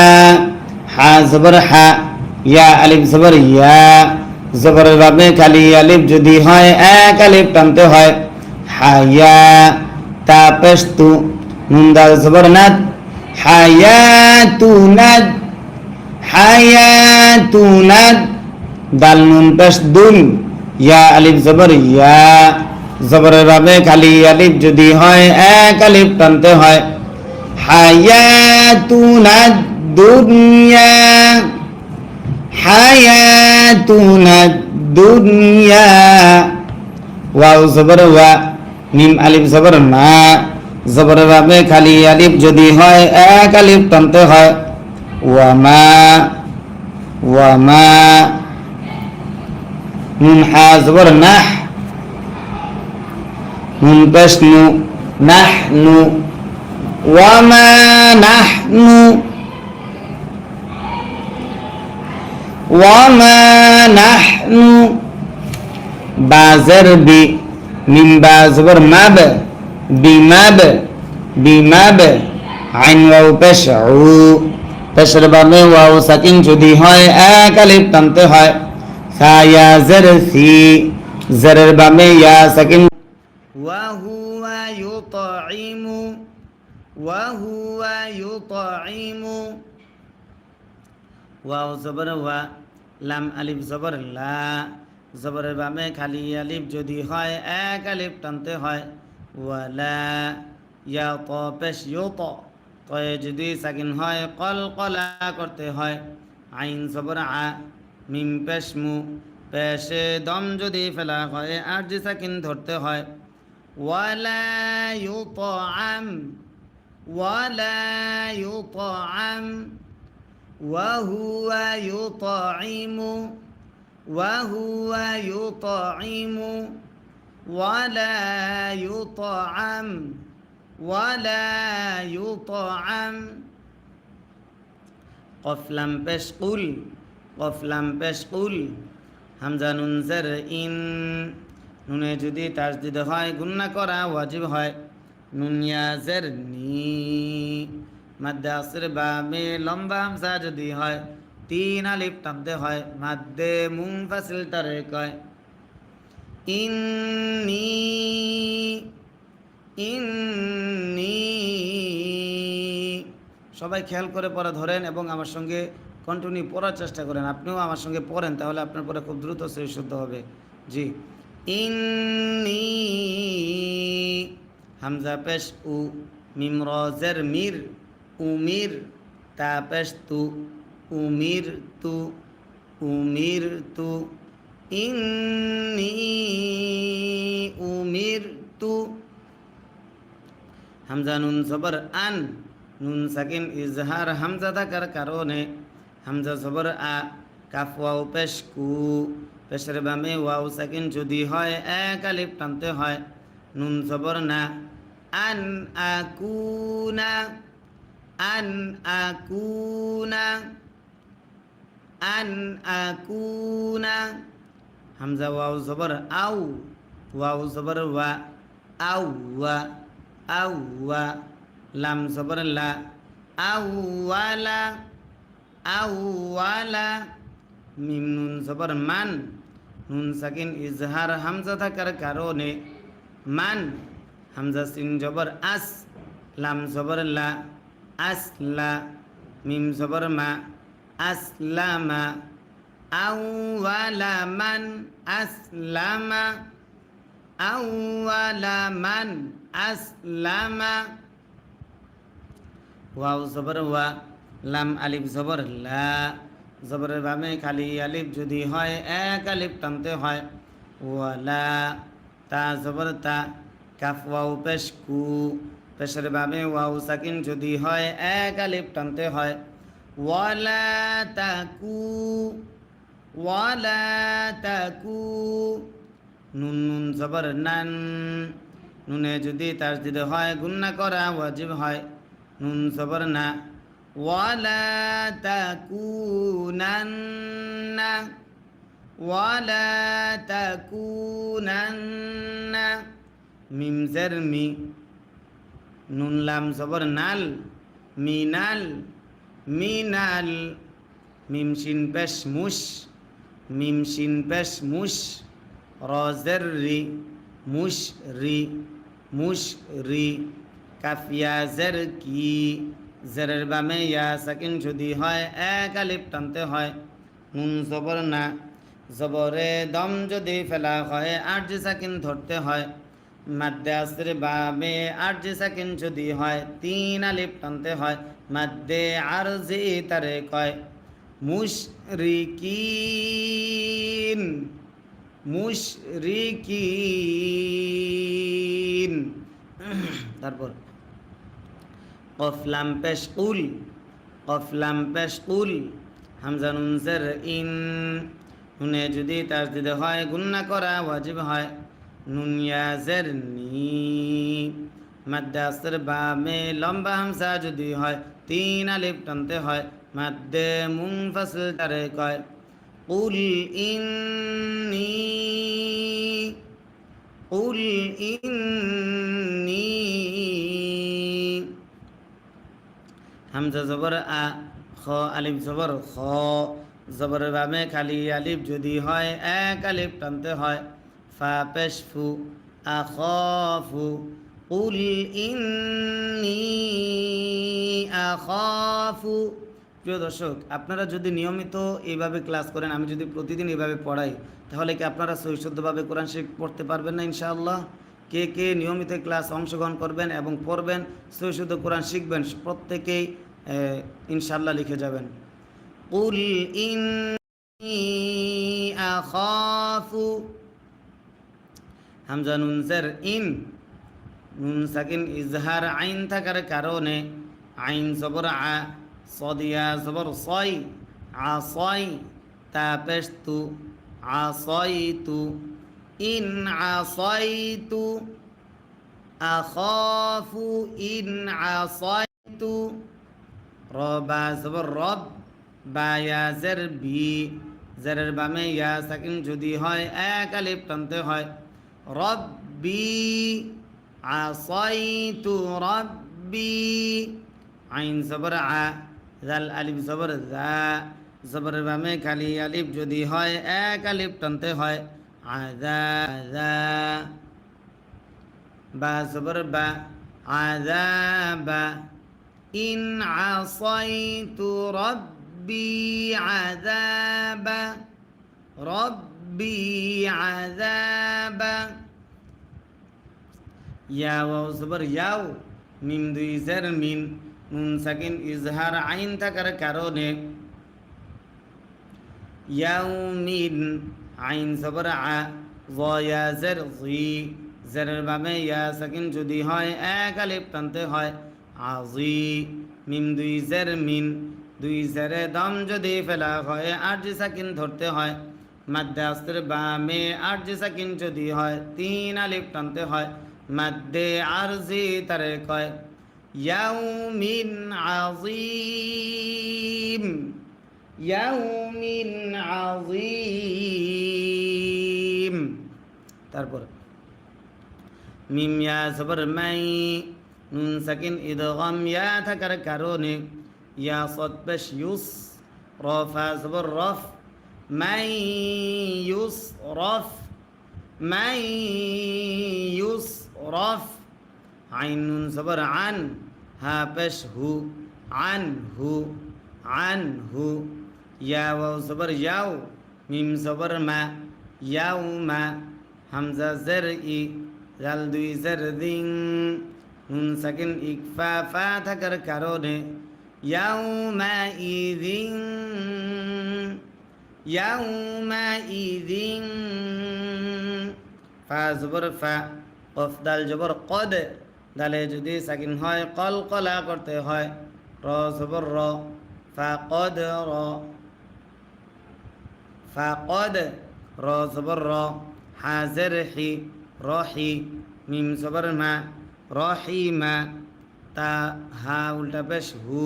হা জবর হা ইয়া আলিফ জবর ইয়া জবরের ভাবে খালি আলিফ যদি হয় এক আলিফ টানতে হয় হায়া তা পেশ তু নুন দাল জবর নাদ হায়াতুনাদ হায়াতুনাদ দাল নুন পেশ দুল ইয়া আলিফ জবর ইয়া জবরের ভাবে খালি আলিফ যদি হয় এক আলিফ টানতে হয় হায়াতুনাদ দুনিয়া হায়াতুনা দুনিয়া ওয়াও জবর ওয়া মিম আলিফ জবর মা জবরের ভাবে খালি আলিফ যদি হয় এক আলিফ টানতে হয় ওয়া মা নুন হা জবর নাহ নুন পেশ নু নাহনু ওয়া মা নাহনু وما نحن بازر بي من بازبر ماب بماب عين واو পেশউ পেশের বামে ওয়াও সাকিন যদি হয় এক আলিফ টানতে হয় সায়া জের সি জেরের বামে ইয়া সাকিন ওয়া হুয়া ইউতাইমু ওয়াও জবর ওয়া লাম আলিফ জবর লা জবরের বামে খালি আলিফ যদি হয় এক আলিফ টানতে হয় ওয়ালা ইয়া ত পেশ ইউত তয়ে যদি সাকিন হয় কলকলা করতে হয় আইন জবর আ মিম পেশ মু পেশে দম যদি ফেলা হয় আর যে সাকিন ধরতে হয় ওয়ালা ইউতআম وهو يطعم ولا يطعم قف لم পেশ কুল হামজা নুন জের ইন নুনে যদি তাসদিদ হয় গুন্না করা ওয়াজিব হয় নুন ইয়া জের নি মাদ্দে আসর বামে লম্বা হামজা যদি হয় তিন আলিফ টানতে হয় মাদ্দে মুনফাসিল তারে কয় ইন্নি সবাই খেয়াল করে পড়া ধরেন এবং আমার সঙ্গে কন্টিনিউ পড়ার চেষ্টা করেন আপনিও আমার সঙ্গে পড়েন তাহলে আপনার পরে খুব দ্রুত সহি শুদ্ধ হবে জি ইন্নি হামজা পেশ উ মিম র জের মির উমির তা পেশ তু উমির তু ইন্নি উমির তু হামজা নুন জবর আন নুন সাকিন ইজহার হামজা থাকার কারণে হামজা জবর আ কাফ ওয়াও পেশ কু পেশের বামে ওয়াও সাকিন যদি হয় এক আলিফ টানতে হয় নুন জবর না আন আকুনা হামজা ওয়াও জবর আউ ওয়াও জবর ওয়া আউয়া লাম জবর লা আউওয়ালা মিম নুন জবর মান নুন সাকিন ইজহার হামজা থাকার কারণে মান হামজা সিন জবর আস লাম জবর লা আসলা মিম জবর মা আসলামা আউওয়ালা মান আসলামা ওয়াও জবর ওয়া লাম আলিফ জবর লা জবরের বামে খালি আলিফ যদি হয় এক আলিফ টানতে হয় ওয়ালা তা জবর তা কাফ ওয়াও পেশ কু পেশের বামে ওয়াও সাকিন যদি হয় এক আলিফ টানতে হয় ওয়ালা তাকু নুন নুন জবর নান নুনে যদি তাসদিদ হয় গুন্না করা ওয়াজিব হয় নুন জবর না ওয়ালা তাকুনান্না ওয়ালা তাকুনান্না মিম জের মি নুন লাম জবর নাল মিনাল মিনাল মিম শিন পেশ মুশ মিম শিন পেশ মুশ র জের রি মুশ রি মুশ রি কাফিয়া জের কি জেরের বামে ইয়া সাকিন যদি হয় এক আলিফ টানতে হয় নুন জবর না জবরে দম যদি ফেলা হয় আরজি সাকিন ধরতে হয় মাদ্দে আসরে বামে আরজি সাকিন যদি হয় তিন আলিফ টানতে হয় মাদ্দে আরজি তারে কয় মুশরিকিন মুশরিকিন তারপর কফ লাম পেশ উল কফ লাম পেশ উল হামজা নুন জের ইন নুনে যদি তাসদিদ হয় গুন্না করা ওয়াজিব হয় নুন ইয়া জের নি মাদ্দে আসর বামে লম্বা হামজা যদি হয় তিন আলিফ টানতে হয় মাদ্দে মুনফাসিল তারে কয় কুল ইন্নী হামজা জবর আ খ আলিফ জবর খ জবর বামে খালি আলিফ যদি হয় এক আলিফ টানতে হয় ফা পেশ ফু আখাফু কুল ইন্নী আখাফু। প্রিয় দর্শক, আপনারা যদি নিয়মিত এইভাবে ক্লাস করেন, আমি যদি প্রতিদিন এইভাবে পড়াই, তাহলে কি আপনারা সহিষ্ণুভাবে কোরআন শরীফ পড়তে পারবেন না ইনশাআল্লাহ? কে কে নিয়মিত ক্লাস অংশগ্রহণ করবেন এবং পড়বেন, সহিষ্ণু কোরআন শিখবেন, প্রত্যেকেই ইনশাআল্লাহ লিখে যাবেন। কুল ইন্নী আখাফু হামজা নুন জের ইন নুন সাকিন ইজহার আইন থাকার কারণে আইন জবর আ সদিয়া জবর সয় আসয় তা পেশ তু আসয়তু ইন আসয়তু আখাফু ইন আসয়তু রবা জবর রব বা ইয়া জের বি জেরের বামে ইয়া সাকিন যদি হয় এক আলিফ টানতে হয় রব্বি আসাইতু রব্বি আইন জবর আ জাল আলিফ জবর জা জবরের বামে খালি আলিফ যদি হয় এক আলিফ টানতে হয় আযা আযা বা জবর বা আযাবা ইন আসাইতু রব্বি আযাবা রব্বি আযাবা ইয়া ওয়াও জবর ইয়াও মিম দুই জের মিন নুন সাকিন ইজহার আইন থাকার কারণে ইয়াউমিন আইন জবর আ ওয়া জের জি জেরের বামে ইয়া সাকিন যদি হয় এক আলিফ টানতে হয় আজি মিম দুই জের মিন দুই জেরে দম যদি ফেলা হয় আরজি সাকিন ধরতে হয় মাদ্দে আসর বামে আরজি সাকিন যদি হয় তিন আলিফ টানতে হয় মাদ্দে আরজি তারে কয় ইয়াউমিন আযীম ইয়াউমিন আযীম। তারপর মিম ইয়া জবর মাই নুন সাকিন ইদগাম ইয়া থাকার কারণে ইয়া সদ পেশ ইউস রফা জবর রফ মাই ইউস রফ মাই ইউস রফ আইন নুন জবর আন হা পেশ হু আন হু আন হু ইয়া ওয়াও জবর ইয়াও মিম জবর মা ইয়াও মা হামজা জের ই জাল দুই জের দিং নুন সাকিন ইকফা ফা থাকার কারণে ইয়াউমা ইদিন ইয়াউমা ইদিন ফা জবর ফা কফ দাল জবর কদ দালে যদি সাকিন হয় কল কলা করতে হয় র জবর র ফা কদ র ফা কদ র জবর র হাজের হি রহি মিম জবর মা রহিমা তা হা উল্টা পেশ হু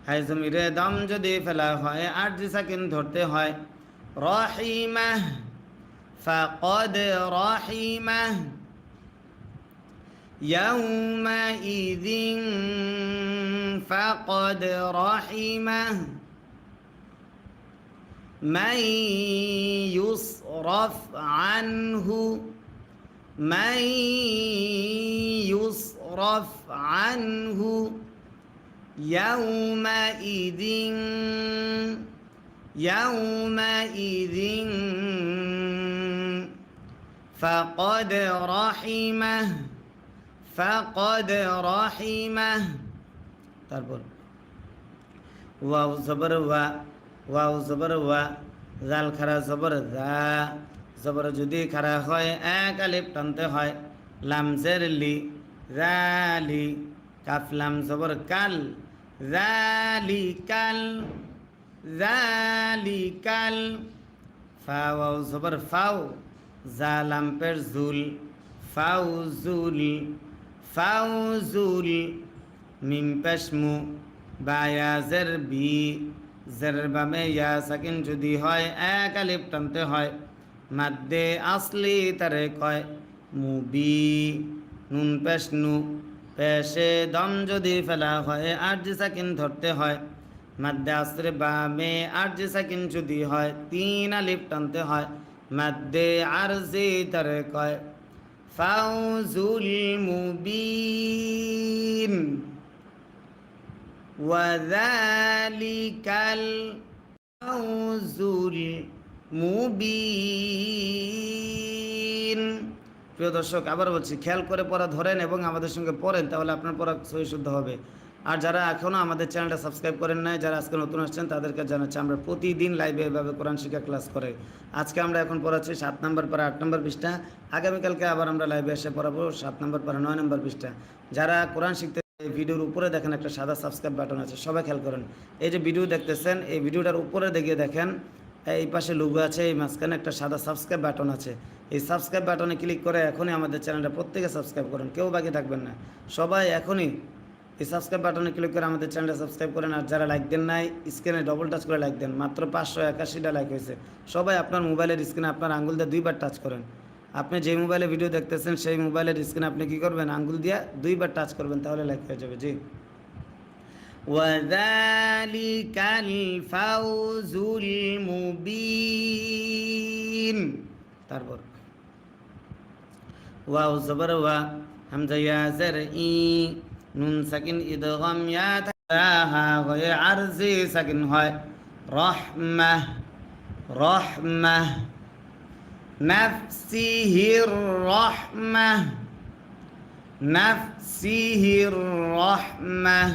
হাই জমিরে দম যদি ফেলা হয় আরজি সাকিন ধরতে হয় رحمه فقد رحمه يومئذ فقد رحمه من يصرف عنه من يصرف عنه يومئذ فقد رحمه فقد رحمه তারপর ওয়াও জবর ওয়া ওয়াও জবর ওয়া জাল খারা জবর জা জবর যদি খারা হয় এক আলিফ টানতে হয় লাম জের লি জালি কাফ লাম জবর কাল জালিকাল জালিকাল ফা ওয়াও জবর ফাও জা লাম পের জুল ফাউজুল ফাউজুল মিম পেশ মু বা ইয়া জের বি জের বামে ইয়া সাকিন যদি হয় এক আলিফ টানতে হয় মাদ্দে আসলি তারে কয় মুবি নুন পেশ নু পেশে দম যদি ফেলা হয় আরজি সাকিন ধরতে হয় মাদ্দে আসরে বামে আরজি সাকিন যদি হয় তিন আলিফ টানতে হয় মাদ্দে আরজি তারে কয় ফাউজুল মুবিন ওয়াযালিকাল ফাউজুল মুবিন। প্রিয় দর্শক, আবার বলছি, খেয়াল করে পড়া ধরেন এবং আমাদের সঙ্গে পড়েন, তাহলে আপনার পড়া সহি শুদ্ধ হবে। আর যারা এখনও আমাদের চ্যানেলটা সাবস্ক্রাইব করেন নাই, যারা আজকে নতুন আসছেন, তাদেরকে জানাচ্ছি আমরা প্রতিদিন লাইভে এভাবে কোরআন শিক্ষা ক্লাস করে। আজকে আমরা এখন পড়াচ্ছি 7 নম্বর পারা 8 নম্বর পৃষ্ঠা। আগামীকালকে আবার আমরা লাইভে এসে পড়াবো 7 নম্বর পারা 9 নম্বর পৃষ্ঠা। যারা কোরআন শিখতে ভিডিওর উপরে দেখেন একটা সাদা সাবস্ক্রাইব বাটন আছে, সবাই খেয়াল করেন। এই যে ভিডিও দেখতেছেন, এই ভিডিওটার উপরে দেখিয়ে দেখেন এই পাশে লোগো আছে, এই মাঝখানে একটা সাদা সাবস্ক্রাইব বাটন আছে। এই সাবস্ক্রাইব বাটনে ক্লিক করে এখনই আমাদের চ্যানেলটা প্রত্যেকে সাবস্ক্রাইব করেন, কেউ বাকি থাকবেন না, সবাই এখনই এই সাবস্ক্রাইব বাটনে ক্লিক করে আমাদের চ্যানেলটা সাবস্ক্রাইব করেন। আর যারা লাইক দেন নাই, স্ক্রিনে ডবল টাচ করে লাইক দেন। মাত্র 581টা লাইক হয়েছে। সবাই আপনার মোবাইলের স্ক্রিনে আপনার আঙ্গুল দিয়ে 2বার টাচ করেন। আপনি যে মোবাইলে ভিডিও দেখতেছেন সেই মোবাইলের স্ক্রিনে আপনি কী করবেন, আঙ্গুল দিয়ে 2বার টাচ করবেন, তাহলে লাইক হয়ে যাবে। জি, ওয়াযালিকাল ফাউজুল মুবিন। তারপর ওয়াও জবর ওয়া, হামজা ইয়া জের ই, নুন সাকিন ইদগাম ইয়া তাহা হয়ে আরজি সাকিন হয় রাহমাহ রাহমাহ নাফসিহির রাহমাহ নাফসিহির রাহমাহ।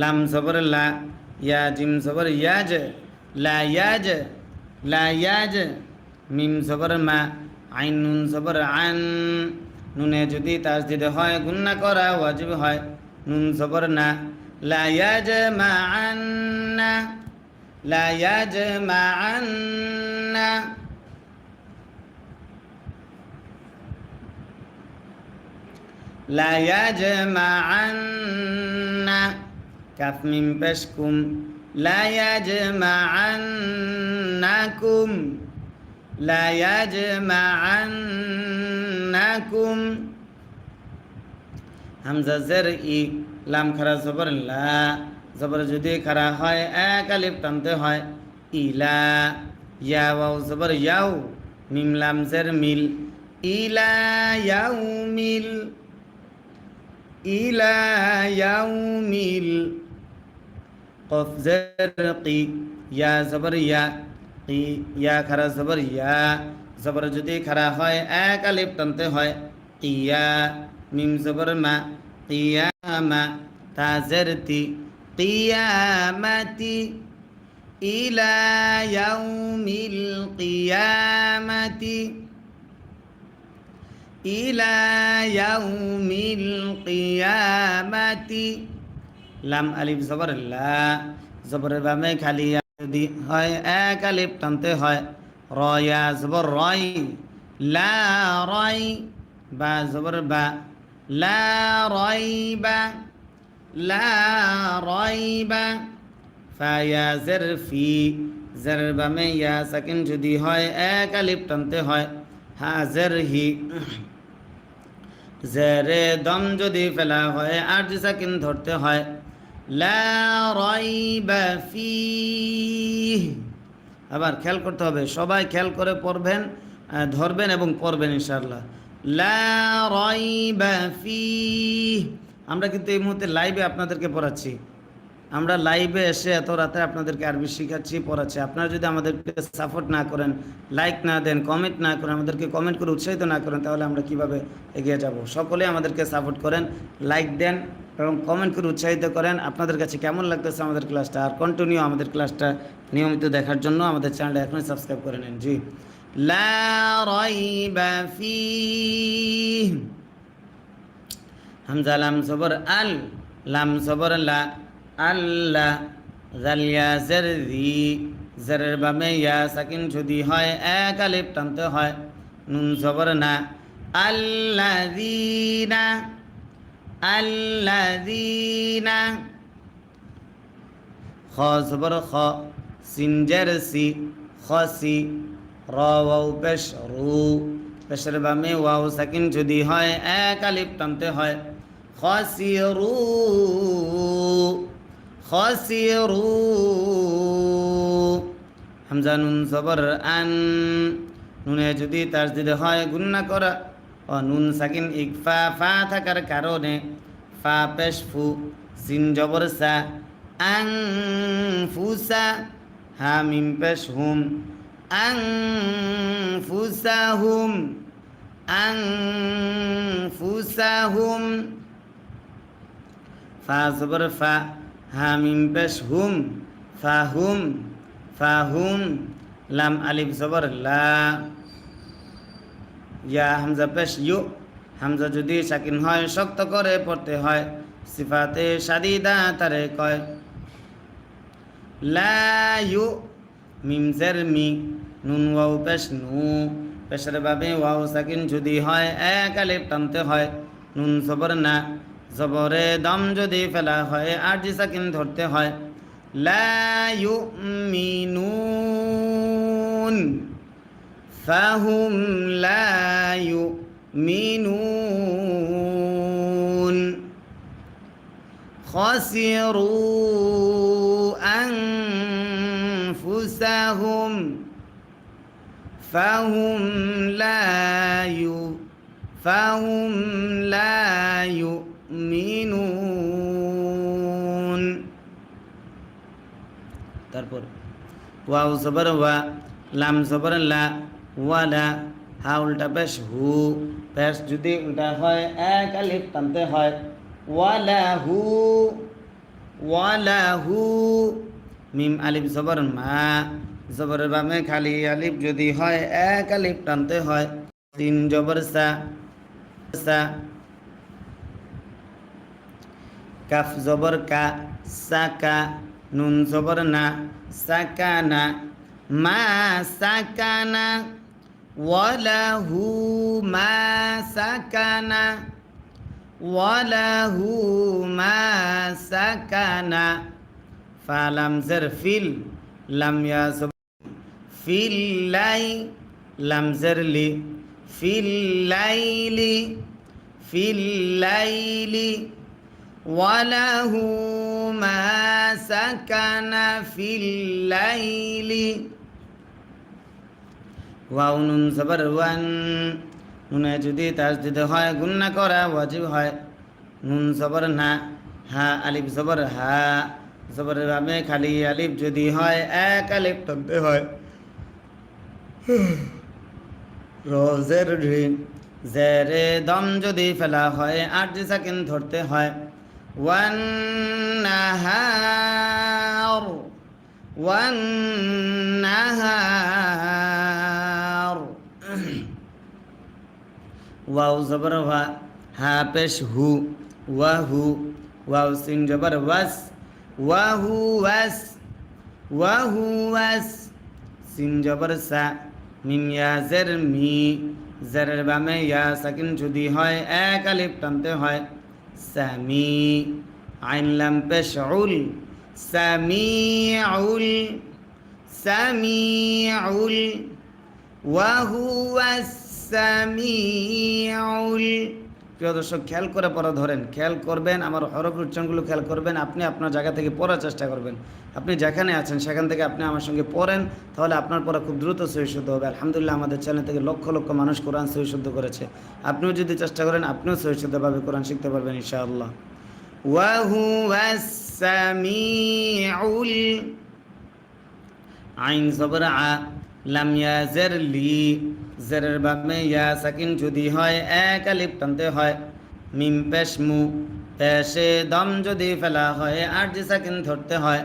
লাম জবর লা, ইয়া জিম জবর ইয়াজ, লা ইয়াজ লা ইয়াজ। মিম জবর মা, আইন নুন জবর আন, নুনে যদি তাসদিদ হয় গুন্না করা ওয়াজিব হয়। নুন জবর না, লা ইয়াজমাআন্না লা ইয়াজমাআন্না। লা ইয়াজমাআন্না, কাফ মিম পেশ কুম, লা ইয়াজমাআন্নাকুম লা ইয়াজমাআন্নাকুম। হামজা জের ই, লাম খারা জবর লা, জবর যদি খারা হয় এক আলিফ টানতে হয় ইলা। ইয়া ওয়াও জবর ইয়াও, মিম লাম জের মিল, ইলা ইয়াউমিল ইলা ইয়াউমিল। কফ জের কি, ইয়া জবর ইয়া, ইয়া খারা জবর ইয়া, জবর যদি খারা হয় এক আলিফ টানতে হয় ইয়া। মিম জবর মা, কিয়ামা, তা জের তি, কিয়ামাতি ইলা ইয়াউমিল কিয়ামাতি ইলা ইয়াউমিল কিয়ামাতি। লাম আলিফ জবর লা, জবরের বামে খালি যদি হয় এক আলিফ টানতে হয় র, ইয়া জবর রয়, লা রয়, বা জবর বা, লা রয়বা লা রয়বা। ফা ইয়া জের ফি, জেরের বামে ইয়া সাকিন যদি হয় এক আলিফ টানতে হয় হাজের হি জেরে দম যদি ফেলা হয় আর সাকিন ধরতে হয় লা রাইবা ফিহ। আবার খেয়াল করতে হবে, সবাই খেয়াল করে পড়বেন, ধরবেন এবং পড়বেন ইনশাআল্লাহ। লা রাইবা ফিহ। আমরা কিন্তু এই মুহূর্তে লাইভে আপনাদেরকে পড়াচ্ছি, আমরা লাইভে এসে এত রাতে আপনাদেরকে আরবি শেখাচ্ছি, পড়াচ্ছি। আপনারা যদি আমাদেরকে সাপোর্ট না করেন, লাইক না দেন, কমেন্ট না করেন, আমাদেরকে কমেন্ট করে উৎসাহিত না করেন, তাহলে আমরা কিভাবে এগিয়ে যাব? সকলে আমাদেরকে সাপোর্ট করেন, লাইক দেন এবং কমেন্ট করে উৎসাহিত করেন। আপনাদের কাছে কেমন লাগতেছে আমাদের ক্লাসটা, আর কন্টিনিউ আমাদের ক্লাসটা নিয়মিত দেখার জন্য আমাদের চ্যানেলটা এখনই সাবস্ক্রাইব করে নিন। জি, লা রাইবা ফীহ। হামজা লাম জবর আল, লাম জবর লা, আল্লাহ। জাল ইয়া জের জি, জেরের বামে ইয়া সাকিন যদি হয় এক আলিফ টানতে হয় নুন জবর না আল্লাযীনা, আল্লাযীনা। খ জবর খ, সিন জের সি, খসি। র ওয়াও পেশ রু, পেশের বামে ওয়াও সাকিন যদি হয় এক আলিফ টানতে হয় খসিরু, খসিরু। হামজা নুন জবর আন, নুনে যদি তাসদিদ হয় গুন্না করা ও নুন সাকিন ইকফা ফা থাকার কারণে ফা পেশ ফু, সিন জবর সা, আং ফুসা। হা মিম পেশ হুম, আং ফুসাহুম, আং ফুসাহুম। ফা জবর ফা, হা মিম পেশ হুম, ফাহুম, ফাহুম। লাম আলিফ জবর লা, ইয়া হামজা পেশ ইউ। হামজা যদি সাকিন হয় শক্ত করে পড়তে হয়, সিফাতে শাদিদা তারে কয়। লা ইউ, মিম জের মি, নুন ওয়াও পেশ নু, পেশের বাবে ওয়াও সাকিন যদি হয় এক আলিফ টানতে হয় নুন জবর না, জবরে দম যদি ফেলা হয় আর জি সাকিন ধরতে হয় লা ইউমিনুন, ফাহুম লা ইউমিনুন। খাসিরু আনফুসাহুম, ফাহুম লা ইউমিনুন। তারপর ওয়াও জবর ওয়া, লাম জবর লা, ওয়ালা। হা উল্টা পেশ হু, পেশ যদি উল্টা হয় এক আলিফ টানতে হয় ওয়ালাহু, ওয়ালাহু। মিম আলিফ জবর মা, জবরের বামে খালি আলিফ যদি হয় এক আলিফ টানতে হয় তিন জবর সা, সা। কাফ জবর কা, সাকা। নুন জবর না, সাকানা, মা সাকানা। ওয়ালাহু মা সাকানা, ওয়ালাহু মা সাকানা। ফালাম জের ফিল, লাম ইয়া ফিল লাই, লাম জের লি, ফিল লাইলি, ফিল লাইলি। ওয়ালাহু মা সাকানা ফিল লাইলি। ওয়াও নুন জবর ওয়ান, নুনে যদি তাসদিদ হয় গুন্না করা ওয়াজিব হয় নুন জবর না, হা আলিফ জবর হা, জবরের বামে খালি আলিফ যদি হয় এক আলিফ টানতে হয় রোজের রি, জেরে দম যদি ফেলা হয় আর জি সাকিন ধরতে হয় one Nahar, one Nahar. Wow জবর ওয়া, হা পেশ হু, ওয়াহু। ওয়াও সিন জবর ওয়াস, ওয়াহু ওয়াস, ওয়াহু ওয়াস। সিন জবর সা, মিম ইয়া জের মি, জেরের বামে ইয়া সাকিন যদি হয় এক আলিফ টানতে হয় সামি। আইন লাম পেশ উল, সামিউল, সামিউল ওয়া হুয়াস সামিউল। প্রিয় দর্শক, খেয়াল করে পড়া ধরেন, খেয়াল করবেন, আমার হরফ উচ্চারণগুলো খেয়াল করবেন, আপনি আপনার জায়গা থেকে পড়ার চেষ্টা করবেন। আপনি যেখানে আছেন সেখান থেকে আপনি আমার সঙ্গে পড়েন, তাহলে আপনার পড়া খুব দ্রুত সহি শুদ্ধ হবে। আলহামদুলিল্লাহ, আমাদের চ্যানেল থেকে লক্ষ লক্ষ মানুষ কোরআন সহি শুদ্ধ করেছে। আপনিও যদি চেষ্টা করেন, আপনিও সহি শুদ্ধভাবে কোরআন শিখতে পারবেন ইনশাআল্লাহ। ওয়া হুয়াস সামিউল, আইন জবর আ, লাম ইয়া জের লি, জেরের বামে ইয়া সাকিন যদি হয় এক আলিফ টানতে হয়। মিম পেশ মু, পেশে দম যদি ফেলা হয় আরজি সাকিন ধরতে হয়।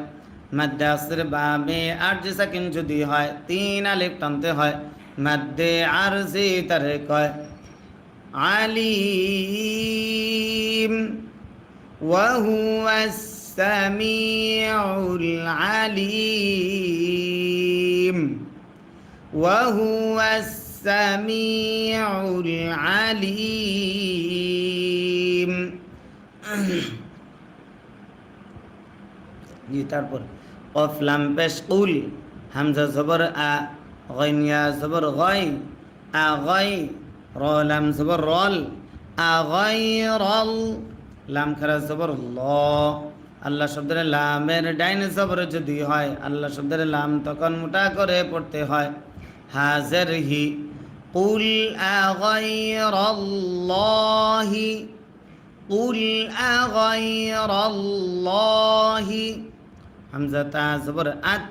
মাদ্দে আসর বামে আরজি সাকিন যদি হয় তিন আলিফ টানতে হয়। মাদ্দে আরজি তারে কয় আলিম। ওয়া হুয়াস সামিউল আলিম, ওয়া হুয়াস সামিউল আলিম। তারপর কফ লাম পেশ কুল, হামজা জবর আ, গইন ইয়া জবর গই, আ গই, র লাম জবর রল, আ গই রল, লাম খারা জবর ল। আল্লাহ শব্দের লামের ডাইন জবর যদি হয়, আল্লাহ শব্দের লাম তখন মোটা করে পড়তে হয়। হাজের হি, কুল আ গায়রাল্লাহি, কুল আ গায়রাল্লাহি। হামজা তা জবর আত,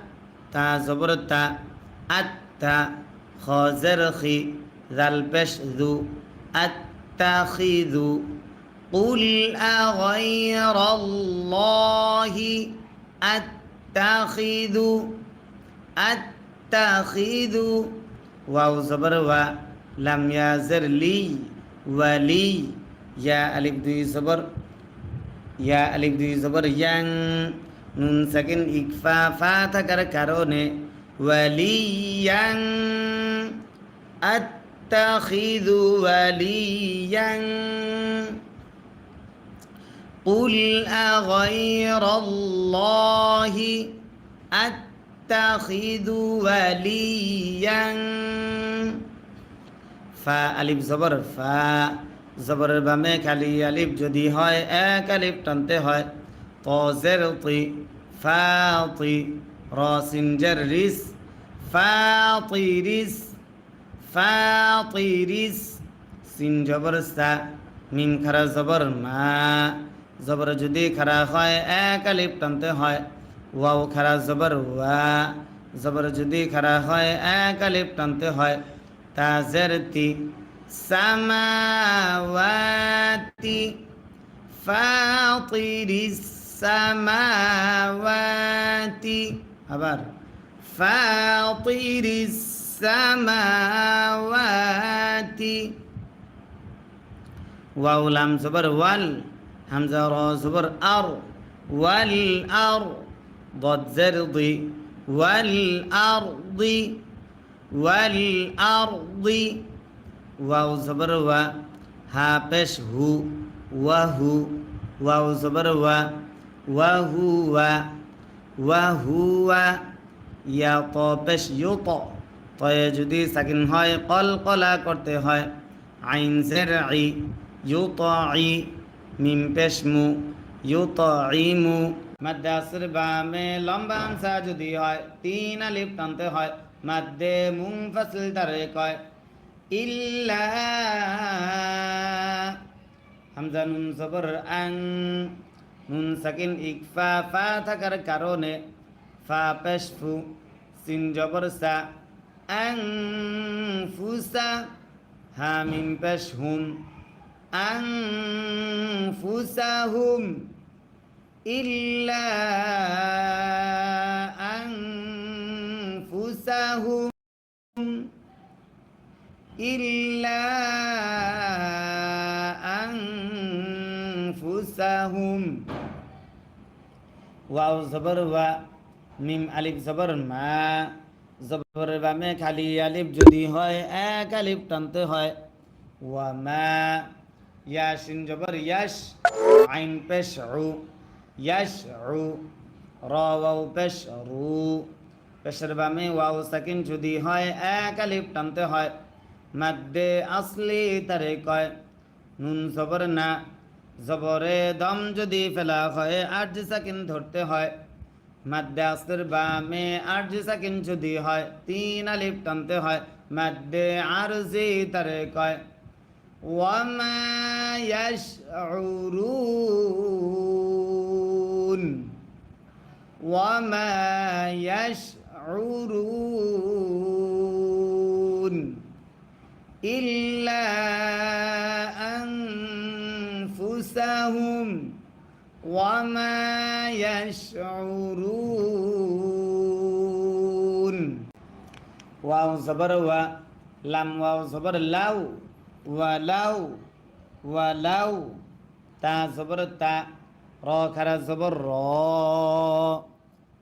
তা জবর তা, আত্তা, খাজের খি, জাল পেশ যু, আত্তাখিযু। قل أغير الله أتخذ، أتخذ، واو زبر وا، لم يزر لي ولي، يا ألف দুই زبر، يا ألف দুই زبر ইয়াং, নুন সাকিন ইকফা ফা থাকার কারণে ওয়ালিয়াং, আত্তাখিযু ওয়ালিয়াং। قل أغير الله أتخذ وليا। ফা আলিফ জবর ফা, জবরের বামে খালি আলিফ যদি হয় এক আলিফ টানতে হয়। ত জের তি, ফাতি, র সিন জের রিস, ফাতিরিস, ফাতিরিস, সিন জবর সা, মিম খারা জবর মা, জবর যদি খারা হয় এক আলিফ টানতে হয়। ওয়াও খারা জবর ওয়া, জবর যদি খারা হয় এক আলিফ টানতে হয়। তা জের তি, সামাওয়াতি, ফাতিরিস সামাওয়াতি, আবার ফাতিরিস সামাওয়াতি। ওয়াও লাম জবর ওয়াল, হামজা র জবর আর, ওয়াল আর, ضاد زر ضي، والأرض، والأرض، واو زبر وا، ها পেশ হু, ওয়াহু, ওয়াও জবর ওয়া, ওয়াহুয়া, ওয়াহুয়া, ইয়া ত পেশ ইউত, তয়ে যদি সাকিন হয় কলকলা করতে হয়। আইন জের ই, ইউতঈ, মিম পেশ মু, ইউতঈমু। মাদ্দে আসর বামে লম্বা হামজা যদি হয় তিন আলিফ টানতে হয়। মাদ্দে মুনফাসিল তারে কয় ইল্লা। হামজা নুন জবর আং, নুন সাকিন ইকফা ফা থাকার কারণে ফা পেশ ফু, সিন জবর সা, আং ফুসা, হা মিম পেশ হুম, আং ফুসাহুম, ইল্লা আনফুসাহুম, ইল্লা আনফুসাহুম। ওয়াও জবর ওয়া, মিম আলিফ জবর মা, জবরের বামে খালি আলিফ যদি হয় এক আলিফ টানতে হয়। ওয়া মা, ইয়াসিন জবর ইয়াশ, আইন পেশ উ, ইয়াশউ, র ওয়াও পেশ রু, পেশের বামে ওয়াও সাকিন যদি হয় এক আলিফ টানতে হয় মাদ্দে আসলি তারে কয় নুন জবর না জবরে দম যদি ফেলা হয় আরজি সাকিন ধরতে হয় মাদ্দে আসলের বামে আরজি সাকিন যদি হয় তিন আলিফ টানতে হয় মাদ্দে আরজি তারে কয় ওয়ামা ইয়াশউরুন ওয়ামা ইয়াশউরুন ইল্লা আনফুসাহুম ওয়ামা ইয়াশউরুন ওয়াও জবর ওয়া লাম ওয়াও জবর লাউ ওয়ালাউ ওয়ালাউ তা জবর তা র খারা জবর র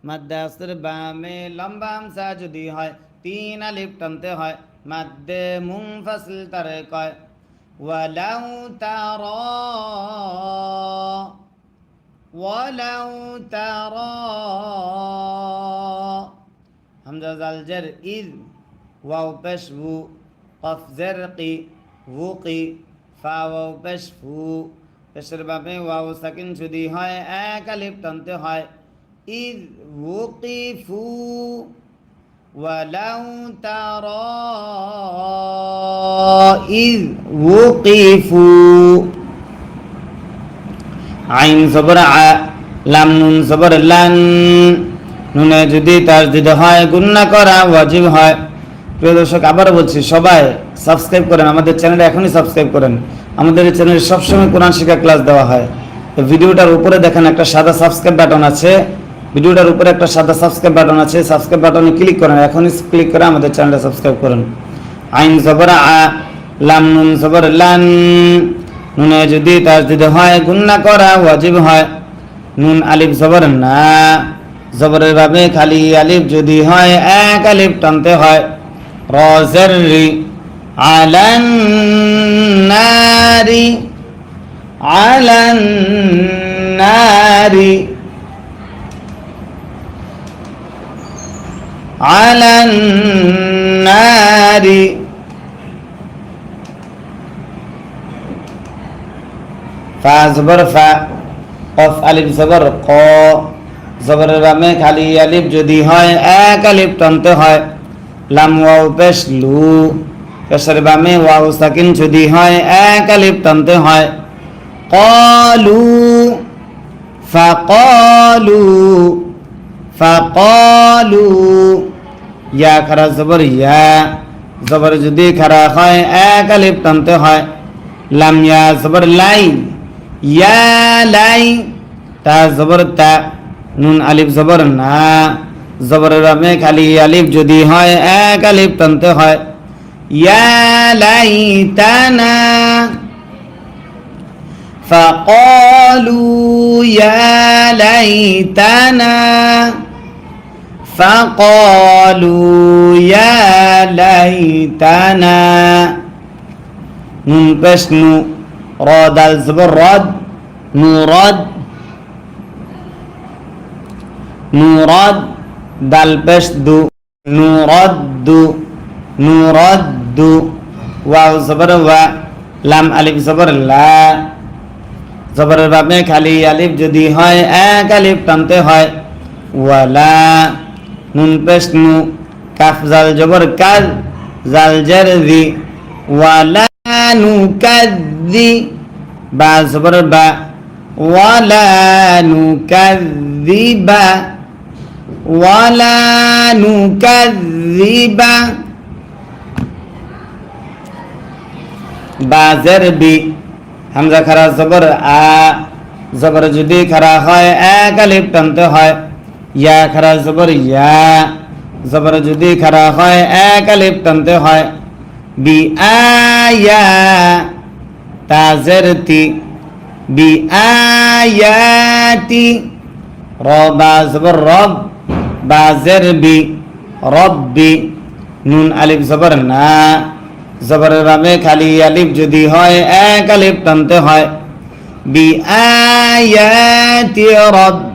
মাদ্দে আসলের বামে লম্বা হামজা যদি হয় তিন আলিফ টানতে হয় মাদ্দে মুনফাসিল তারে কয় ওয়ালাউ তারা ওয়ালাউ তারা হামজা জাল জের ইদ ওয়াও পেশ ওয়া কফ জের কি ওকি ফা ওয়াও পেশ ফু পেশের বামে ওয়াও সাকিন যদি হয় এক আলিফ টানতে হয় ইদ ওকিফু ওয়ালাউ তারা ইদ ওকিফু আইন জবর আ লাম নুন জবর লান নুনে যদি তাসদিদ হয় গুণনা করা ওয়াজিব হয় প্রিয় দর্শক আবার বলছি সবাই সাবস্ক্রাইব করেন আমাদের চ্যানেলে এখনই সাবস্ক্রাইব করেন আমাদের এই চ্যানেলে সবসময় কোরআন শিক্ষা ক্লাস দেওয়া হয় তো ভিডিওটার উপরে দেখেন একটা সাদা সাবস্ক্রাইব বাটন আছে ভিডিওটার উপরে একটা সাদা সাবস্ক্রাইব বাটন আছে সাবস্ক্রাইব বাটনে ক্লিক করেন এখনই ক্লিক করে আমাদের চ্যানেলটা সাবস্ক্রাইব করুন আইন জবর আ লাম নুন জবর লান নুনে যদি তাসদিদ হয় গুণনা করা ওয়াজিব হয় নুন আলিফ জবর না জবরের ভাবে খালি আলিফ যদি হয় এক আলিফ টানতে হয় র জের রি আলান নারি আলান নারি আলান নারি ফা জবর ফা কফ আলিফ জবর ক জবরের বামে খালি আলিফ যদি হয় এক আলিফ টানতে হয় লাম ওয়াও পেশ লু পেশের বামে ওয়াও সাকিন যদি হয় এক আলিফ টানতে হয় ক্বালু ফাকালু ফাকালু ইয়া খারা জবর ইয়া জবর যদি খারা হয় এক আলিফ টানতে হয় লাম ইয়া জবর লাই ইয়া লাই তা জবর তা নুন আলিফ জবর না জবরের বামে খালি আলিফ যদি হয় এক আলিফ টানতে হয় ইয়া লাইতানা ফাকালু ইয়া লাইতানা ফাকালু ইয়া লাইতানা নুন পেশ নু র দাল জবর রদ নুরদ নুরদ দাল পেশ দু নুরদ্দু নুরদ্দু ওয়াও জবর ওয়া লাম আলিফ জবর লা জবরের বামে খালি আলিফ যদি হয় এক আলিফ টানতে হয় ওয়ালা নুন পেশ নু কাফ জাল জবর কাজ জাল জের দি ওয়ালা নুকাদ্দি বা জবর বা ওয়ালা নুকাদ্দিবা ওয়ালা নুকাযযিবা বা জের বি হামজা খারা জবর আ জবর যদি খারা হয় এক আলিফ টানতে হয় ইয়া খারা জবর ইয়া জবর যদি খারা হয় এক আলিফ টানতে হয় বি আয়া তা জের তি বি আয়াতি র বা জবর রব বা জের বি রব্বি নুন আলিফ জবর না জবরের বামে খালি আলিফ যদি হয় এক আলিফ টানতে হয় বি আয়াতি রব